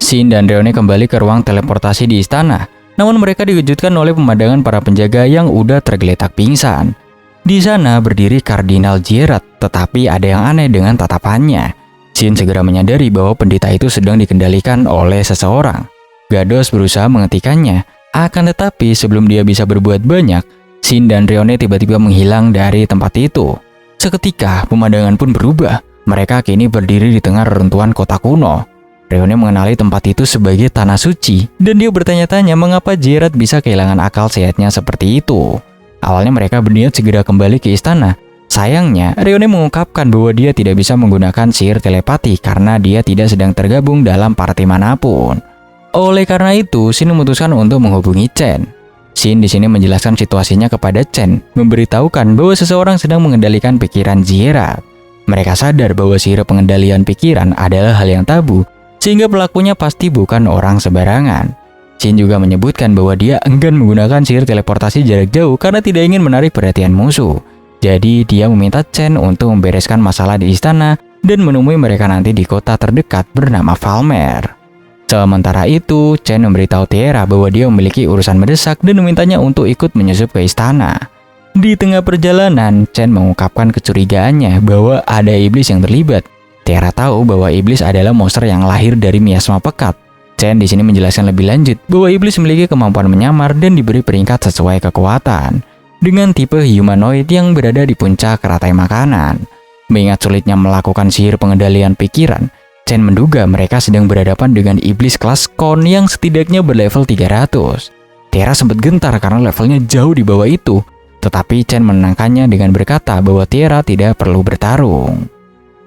Shin dan Rione kembali ke ruang teleportasi di istana. Namun mereka dikejutkan oleh pemandangan para penjaga yang udah tergeletak pingsan. Di sana berdiri Kardinal Gerard, tetapi ada yang aneh dengan tatapannya. Shin segera menyadari bahwa pendeta itu sedang dikendalikan oleh seseorang. Gadus berusaha menghentikannya, akan tetapi sebelum dia bisa berbuat banyak, Shin dan Rione tiba-tiba menghilang dari tempat itu. Seketika pemandangan pun berubah. Mereka kini berdiri di tengah reruntuhan kota kuno. Rione mengenali tempat itu sebagai tanah suci dan dia bertanya-tanya mengapa Gerard bisa kehilangan akal sehatnya seperti itu. Awalnya mereka berniat segera kembali ke istana. Sayangnya, Rione mengungkapkan bahwa dia tidak bisa menggunakan sihir telepati karena dia tidak sedang tergabung dalam partai manapun. Oleh karena itu, Shin memutuskan untuk menghubungi Chen. Shin di sini menjelaskan situasinya kepada Chen, memberitahukan bahwa seseorang sedang mengendalikan pikiran Gerard. Mereka sadar bahwa sihir pengendalian pikiran adalah hal yang tabu, sehingga pelakunya pasti bukan orang sembarangan. Shin juga menyebutkan bahwa dia enggan menggunakan sihir teleportasi jarak jauh karena tidak ingin menarik perhatian musuh. Jadi dia meminta Chen untuk membereskan masalah di istana dan menemui mereka nanti di kota terdekat bernama Falmer. Sementara itu, Chen memberitahu Tiara bahwa dia memiliki urusan mendesak dan memintanya untuk ikut menyusup ke istana. Di tengah perjalanan, Chen mengungkapkan kecurigaannya bahwa ada iblis yang terlibat. Tiara tahu bahwa iblis adalah monster yang lahir dari miasma pekat. Chen di sini menjelaskan lebih lanjut bahwa iblis memiliki kemampuan menyamar dan diberi peringkat sesuai kekuatan, dengan tipe humanoid yang berada di puncak rantai makanan. Mengingat sulitnya melakukan sihir pengendalian pikiran, Chen menduga mereka sedang berhadapan dengan iblis kelas Kon yang setidaknya berlevel 300. Tiara sempat gentar karena levelnya jauh di bawah itu, tetapi Chen menenangkannya dengan berkata bahwa Tiara tidak perlu bertarung.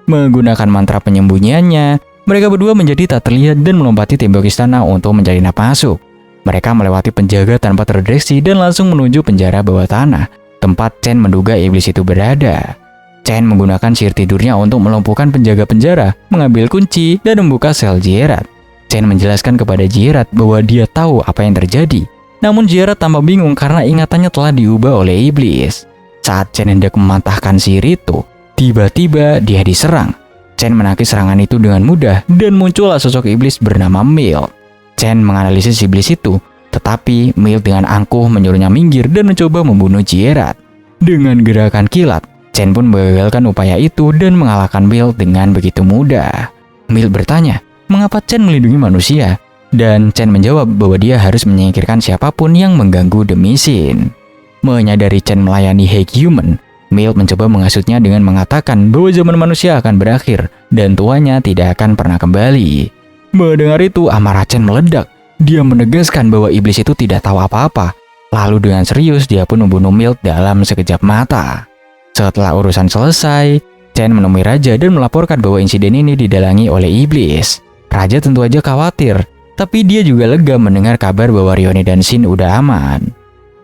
Menggunakan mantra penyembunyiannya, mereka berdua menjadi tak terlihat dan melompati tembok istana untuk mencari napas masuk. Mereka melewati penjaga tanpa terdeteksi dan langsung menuju penjara bawah tanah, tempat Chen menduga iblis itu berada. Chen menggunakan sihir tidurnya untuk melumpuhkan penjaga penjara, mengambil kunci, dan membuka sel Gerard. Chen menjelaskan kepada Gerard bahwa dia tahu apa yang terjadi. Namun Gerard tambah bingung karena ingatannya telah diubah oleh iblis. Saat Chen hendak mematahkan sihir itu, tiba-tiba dia diserang. Chen menangkis serangan itu dengan mudah dan muncullah sosok iblis bernama Milt. Chen menganalisis iblis itu, tetapi Milt dengan angkuh menyuruhnya minggir dan mencoba membunuh Gerard. Dengan gerakan kilat, Chen pun menggagalkan upaya itu dan mengalahkan Milt dengan begitu mudah. Milt bertanya, mengapa Chen melindungi manusia? Dan Chen menjawab bahwa dia harus menyingkirkan siapapun yang mengganggu demi Shin. Menyadari Chen melayani Hake Human, Milt mencoba menghasutnya dengan mengatakan bahwa zaman manusia akan berakhir dan tuanya tidak akan pernah kembali. Mendengar itu, amarah Chen meledak. Dia menegaskan bahwa iblis itu tidak tahu apa-apa. Lalu dengan serius dia pun membunuh Milt dalam sekejap mata. Setelah urusan selesai, Chen menemui Raja dan melaporkan bahwa insiden ini didalangi oleh iblis. Raja tentu aja khawatir, tapi dia juga lega mendengar kabar bahwa Rione dan Shin udah aman.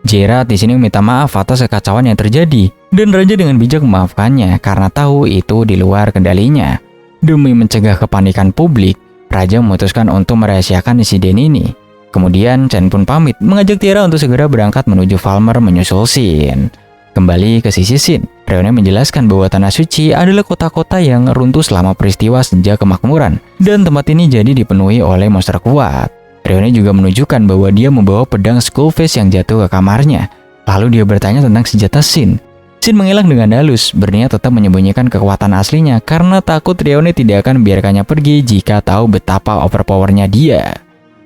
Gerard di sini meminta maaf atas kekacauan yang terjadi, dan Raja dengan bijak memaafkannya karena tahu itu di luar kendalinya. Demi mencegah kepanikan publik, Raja memutuskan untuk merahasiakan insiden ini. Kemudian Chen pun pamit mengajak Tiara untuk segera berangkat menuju Falmer menyusul Shin. Kembali ke sisi Shin, Rione menjelaskan bahwa Tanah Suci adalah kota-kota yang runtuh selama peristiwa Senja Kemakmuran, dan tempat ini jadi dipenuhi oleh monster kuat. Rione juga menunjukkan bahwa dia membawa pedang Skullface yang jatuh ke kamarnya. Lalu dia bertanya tentang senjata Shin. Shin mengelak dengan halus, berniat tetap menyembunyikan kekuatan aslinya karena takut Rione tidak akan membiarkannya pergi jika tahu betapa overpowernya dia.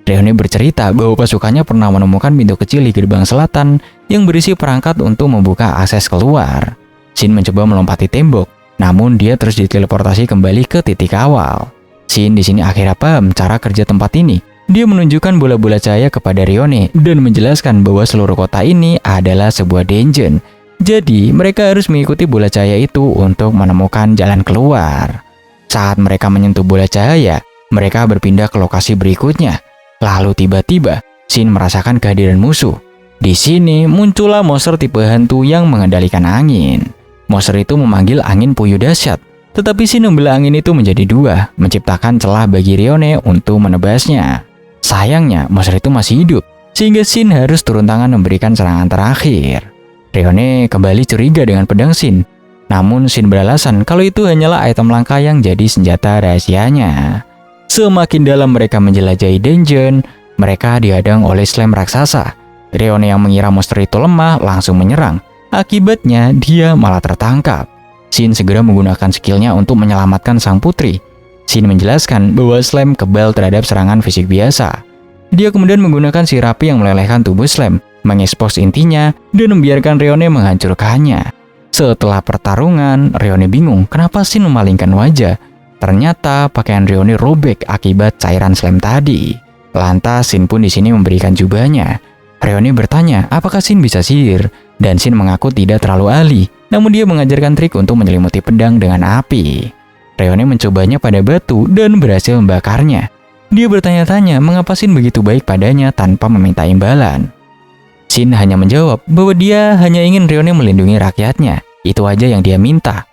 Rione bercerita bahwa pasukannya pernah menemukan pintu kecil di gerbang selatan yang berisi perangkat untuk membuka akses keluar. Shin mencoba melompati tembok, namun dia terus diteleportasi kembali ke titik awal. Shin di sini akhirnya paham cara kerja tempat ini. Dia menunjukkan bola-bola cahaya kepada Rione dan menjelaskan bahwa seluruh kota ini adalah sebuah dungeon. Jadi, mereka harus mengikuti bola cahaya itu untuk menemukan jalan keluar. Saat mereka menyentuh bola cahaya, mereka berpindah ke lokasi berikutnya. Lalu tiba-tiba, Shin merasakan kehadiran musuh. Di sini muncullah monster tipe hantu yang mengendalikan angin. Monster itu memanggil angin puyuh dahsyat, tetapi Shin membelah angin itu menjadi dua, menciptakan celah bagi Rione untuk menebasnya. Sayangnya, monster itu masih hidup, sehingga Shin harus turun tangan memberikan serangan terakhir. Rione kembali curiga dengan pedang Shin, namun Shin beralasan kalau itu hanyalah item langka yang jadi senjata rahasianya. Semakin dalam mereka menjelajahi dungeon, mereka dihadang oleh slime raksasa. Rione yang mengira monster itu lemah langsung menyerang. Akibatnya, dia malah tertangkap. Shin segera menggunakan skillnya untuk menyelamatkan sang putri. Shin menjelaskan bahwa slime kebal terhadap serangan fisik biasa. Dia kemudian menggunakan sirap api yang melelehkan tubuh slime, mengekspos intinya, dan membiarkan Rione menghancurkannya. Setelah pertarungan, Rione bingung kenapa Shin memalingkan wajah. Ternyata pakaian Rione robek akibat cairan slime tadi. Lantas Shin pun di sini memberikan jubahnya. Rione bertanya apakah Shin bisa sihir, dan Shin mengaku tidak terlalu ahli, namun dia mengajarkan trik untuk menyelimuti pedang dengan api. Rione mencobanya pada batu dan berhasil membakarnya. Dia bertanya-tanya mengapa Shin begitu baik padanya tanpa meminta imbalan. Shin hanya menjawab bahwa dia hanya ingin Rione melindungi rakyatnya. Itu aja yang dia minta.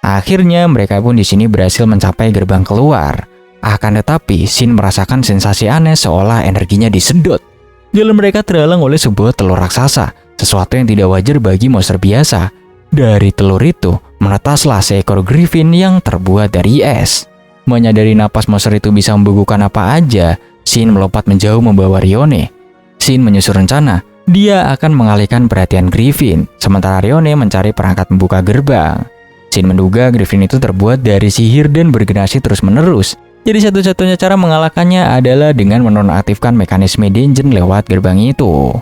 Akhirnya mereka pun di sini berhasil mencapai gerbang keluar. Akan tetapi Shin merasakan sensasi aneh seolah energinya disedot. Jalan mereka terhalang oleh sebuah telur raksasa, sesuatu yang tidak wajar bagi monster biasa. Dari telur itu menetaslah seekor griffin yang terbuat dari es. Menyadari napas monster itu bisa membukukan apa aja, Shin melompat menjauh membawa Rione. Shin menyusun rencana, dia akan mengalihkan perhatian Griffin, sementara Rione mencari perangkat membuka gerbang. Shin menduga Griffin itu terbuat dari sihir dan bergenerasi terus-menerus. Jadi satu-satunya cara mengalahkannya adalah dengan menonaktifkan mekanisme dungeon lewat gerbang itu.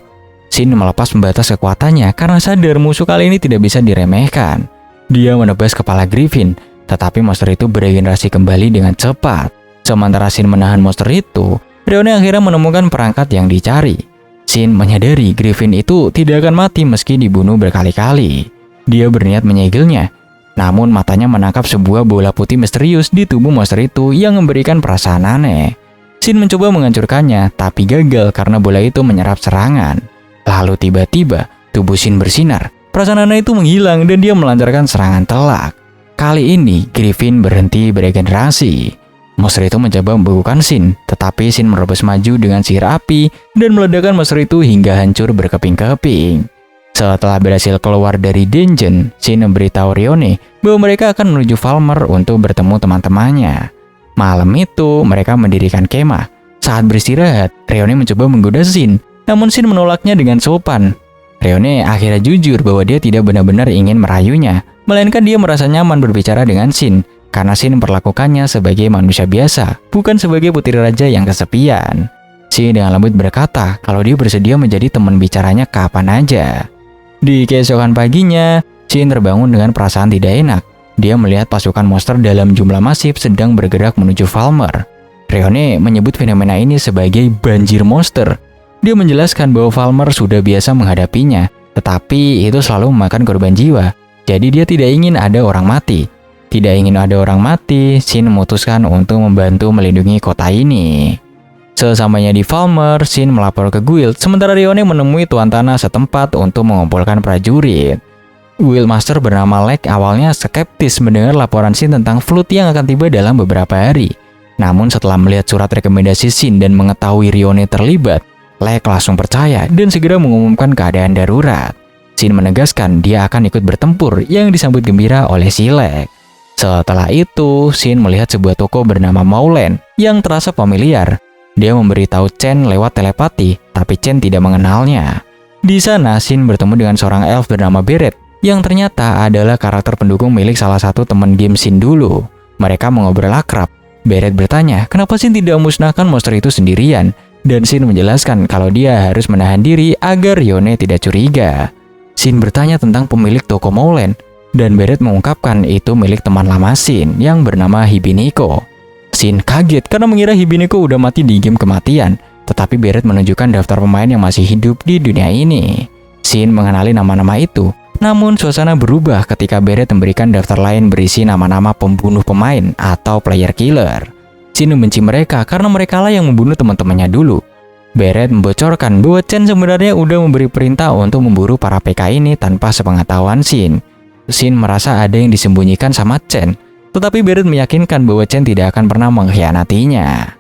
Shin melepas pembatas kekuatannya karena sadar musuh kali ini tidak bisa diremehkan. Dia menebas kepala Griffin, tetapi monster itu beregenerasi kembali dengan cepat. Sementara Shin menahan monster itu, Rione akhirnya menemukan perangkat yang dicari. Shin menyadari Griffin itu tidak akan mati meski dibunuh berkali-kali. Dia berniat menyegelnya. Namun matanya menangkap sebuah bola putih misterius di tubuh monster itu yang memberikan perasaan aneh. Shin mencoba menghancurkannya, tapi gagal karena bola itu menyerap serangan. Lalu tiba-tiba, tubuh Shin bersinar. Perasaan aneh itu menghilang dan dia melancarkan serangan telak. Kali ini, Griffin berhenti beregenerasi. Monster itu mencoba membekukan Shin, tetapi Shin menerobos maju dengan sihir api dan meledakkan monster itu hingga hancur berkeping-keping. Setelah berhasil keluar dari dungeon, Shin memberitahu Rione bahwa mereka akan menuju Falmer untuk bertemu teman-temannya. Malam itu, mereka mendirikan kemah. Saat beristirahat, Rione mencoba menggoda Shin, namun Shin menolaknya dengan sopan. Rione akhirnya jujur bahwa dia tidak benar-benar ingin merayunya, melainkan dia merasa nyaman berbicara dengan Shin, karena Shin memperlakukannya sebagai manusia biasa, bukan sebagai putri raja yang kesepian. Shin dengan lembut berkata kalau dia bersedia menjadi teman bicaranya kapan aja. Di keesokan paginya, Shin terbangun dengan perasaan tidak enak. Dia melihat pasukan monster dalam jumlah masif sedang bergerak menuju Falmer. Rione menyebut fenomena ini sebagai banjir monster. Dia menjelaskan bahwa Falmer sudah biasa menghadapinya, tetapi itu selalu memakan korban jiwa. Jadi dia tidak ingin ada orang mati. Tidak ingin ada orang mati, Shin memutuskan untuk membantu melindungi kota ini. Sesampainya di Falmer, Shin melapor ke guild, sementara Rione menemui tuan tanah setempat untuk mengumpulkan prajurit. Guild Master bernama Lek awalnya skeptis mendengar laporan Shin tentang flood yang akan tiba dalam beberapa hari. Namun setelah melihat surat rekomendasi Shin dan mengetahui Rione terlibat, Lek langsung percaya dan segera mengumumkan keadaan darurat. Shin menegaskan dia akan ikut bertempur yang disambut gembira oleh si Lek. Setelah itu, Shin melihat sebuah toko bernama Maulen yang terasa familiar. Dia memberitahu Chen lewat telepati, tapi Chen tidak mengenalnya. Di sana, Shin bertemu dengan seorang elf bernama Beret, yang ternyata adalah karakter pendukung milik salah satu teman game Shin dulu. Mereka mengobrol akrab. Beret bertanya, kenapa Shin tidak memusnahkan monster itu sendirian? dan Shin menjelaskan kalau dia harus menahan diri agar Ryone tidak curiga. Shin bertanya tentang pemilik toko Moulen, dan Barrett mengungkapkan itu milik teman lama Shin yang bernama Hibiniko. Shin kaget karena mengira Hibiniko udah mati di game kematian, tetapi Barrett menunjukkan daftar pemain yang masih hidup di dunia ini. Shin mengenali nama-nama itu, namun suasana berubah ketika Barrett memberikan daftar lain berisi nama-nama pembunuh pemain atau player killer. Shin membenci mereka karena mereka lah yang membunuh teman-temannya dulu. Barrett membocorkan bahwa Chen sebenarnya udah memberi perintah untuk memburu para PK ini tanpa sepengetahuan Shin. Shin merasa ada yang disembunyikan sama Chen, tetapi Barrett meyakinkan bahwa Chen tidak akan pernah mengkhianatinya.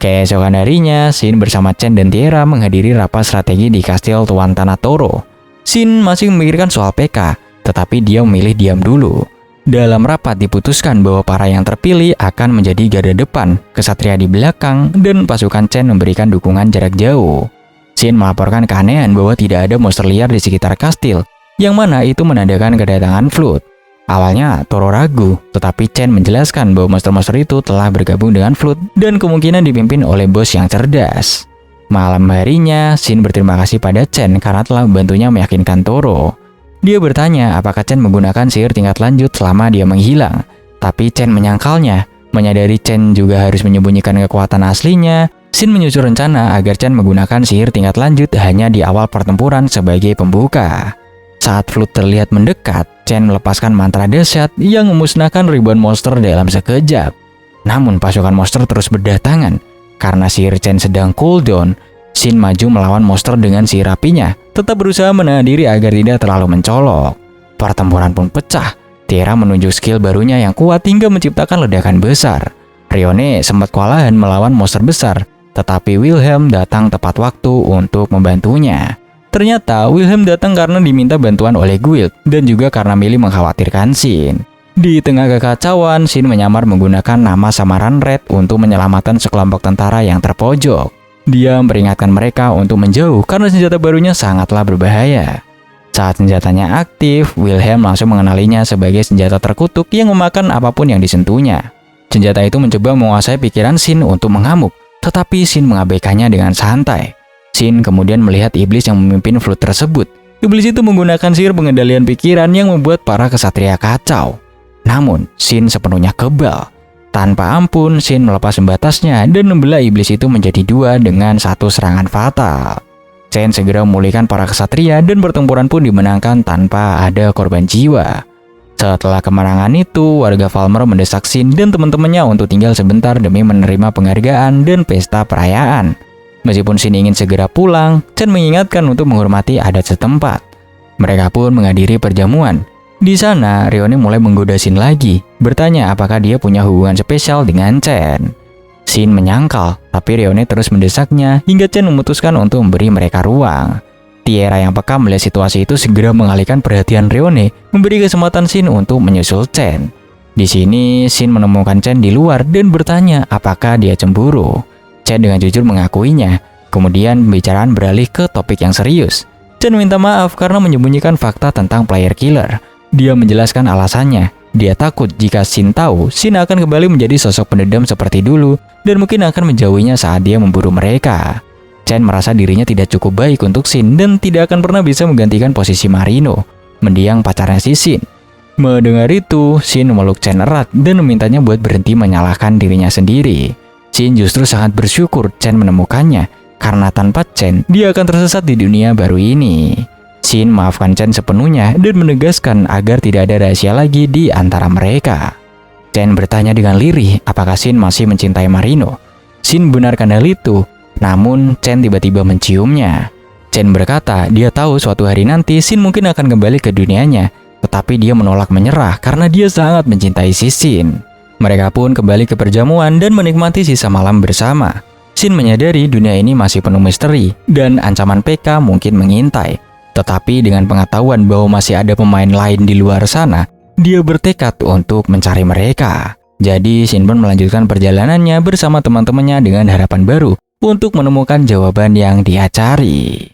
Keesokan harinya, Shin bersama Chen dan Tiara menghadiri rapat strategi di kastil Tuan Tanah Toro. Shin masih memikirkan soal PK, tetapi dia memilih diam dulu. Dalam rapat diputuskan bahwa para yang terpilih akan menjadi garda depan, kesatria di belakang, dan pasukan Chen memberikan dukungan jarak jauh. Shin melaporkan keanehan bahwa tidak ada monster liar di sekitar kastil, yang mana itu menandakan kedatangan Flood. Awalnya Toro ragu, tetapi Chen menjelaskan bahwa monster-monster itu telah bergabung dengan Flood dan kemungkinan dipimpin oleh bos yang cerdas. Malam harinya, Shin berterima kasih pada Chen karena telah membantunya meyakinkan Toro. Dia bertanya apakah Chen menggunakan sihir tingkat lanjut selama dia menghilang, tapi Chen menyangkalnya. Menyadari Chen juga harus menyembunyikan kekuatan aslinya, Shin menyusun rencana agar Chen menggunakan sihir tingkat lanjut hanya di awal pertempuran sebagai pembuka. Saat Flood terlihat mendekat, Chen melepaskan mantra dahsyat yang memusnahkan ribuan monster dalam sekejap. Namun pasukan monster terus berdatangan. Karena sihir Chen sedang cooldown, Shin maju melawan monster dengan sihir apinya, tetap berusaha menahan diri agar tidak terlalu mencolok. Pertempuran pun pecah. Tiara menunjuk skill barunya yang kuat hingga menciptakan ledakan besar. Ryone sempat kewalahan melawan monster besar, tetapi Wilhelm datang tepat waktu untuk membantunya. Ternyata Wilhelm datang karena diminta bantuan oleh Guild dan juga karena milih mengkhawatirkan Shin. Di tengah kekacauan, Shin menyamar menggunakan nama samaran Red untuk menyelamatkan sekelompok tentara yang terpojok. Dia memperingatkan mereka untuk menjauh karena senjata barunya sangatlah berbahaya. Saat senjatanya aktif, Wilhelm langsung mengenalinya sebagai senjata terkutuk yang memakan apapun yang disentuhnya. Senjata itu mencoba menguasai pikiran Shin untuk mengamuk, tetapi Shin mengabaikannya dengan santai. Shin kemudian melihat iblis yang memimpin Flood tersebut. Iblis itu menggunakan sihir pengendalian pikiran yang membuat para kesatria kacau. Namun, Shin sepenuhnya kebal. Tanpa ampun, Shin melepas pembatasnya dan membelah iblis itu menjadi dua dengan satu serangan fatal. Chen segera memulihkan para kesatria dan pertempuran pun dimenangkan tanpa ada korban jiwa. Setelah kemenangan itu, warga Falmer mendesak Shin dan teman-temannya untuk tinggal sebentar demi menerima penghargaan dan pesta perayaan. Meskipun Shin ingin segera pulang, Chen mengingatkan untuk menghormati adat setempat. Mereka pun menghadiri perjamuan. Di sana, Ryone mulai menggoda Shin lagi, bertanya apakah dia punya hubungan spesial dengan Chen. Shin menyangkal, tapi Ryone terus mendesaknya hingga Chen memutuskan untuk memberi mereka ruang. Tiara yang peka melihat situasi itu segera mengalihkan perhatian Ryone, memberi kesempatan Shin untuk menyusul Chen. Di sini, Shin menemukan Chen di luar dan bertanya apakah dia cemburu. Chen dengan jujur mengakuinya, kemudian pembicaraan beralih ke topik yang serius. Chen minta maaf karena menyembunyikan fakta tentang player killer. Dia menjelaskan alasannya. Dia takut jika Shin tahu, Shin akan kembali menjadi sosok pendendam seperti dulu dan mungkin akan menjauhinya saat dia memburu mereka. Chen merasa dirinya tidak cukup baik untuk Shin dan tidak akan pernah bisa menggantikan posisi Marino, mendiang pacarnya si Shin. Mendengar itu, Shin memeluk Chen erat dan memintanya buat berhenti menyalahkan dirinya sendiri. Shin justru sangat bersyukur Chen menemukannya, karena tanpa Chen, dia akan tersesat di dunia baru ini. Shin maafkan Chen sepenuhnya dan menegaskan agar tidak ada rahasia lagi di antara mereka. Chen bertanya dengan lirih apakah Shin masih mencintai Marino. Shin benarkan hal itu, namun Chen tiba-tiba menciumnya. Chen berkata dia tahu suatu hari nanti Shin mungkin akan kembali ke dunianya, tetapi dia menolak menyerah karena dia sangat mencintai si Shin. Mereka pun kembali ke perjamuan dan menikmati sisa malam bersama. Shin menyadari dunia ini masih penuh misteri dan ancaman PK mungkin mengintai. Tetapi dengan pengetahuan bahwa masih ada pemain lain di luar sana, dia bertekad untuk mencari mereka. Jadi Shin pun melanjutkan perjalanannya bersama teman-temannya dengan harapan baru untuk menemukan jawaban yang dia cari.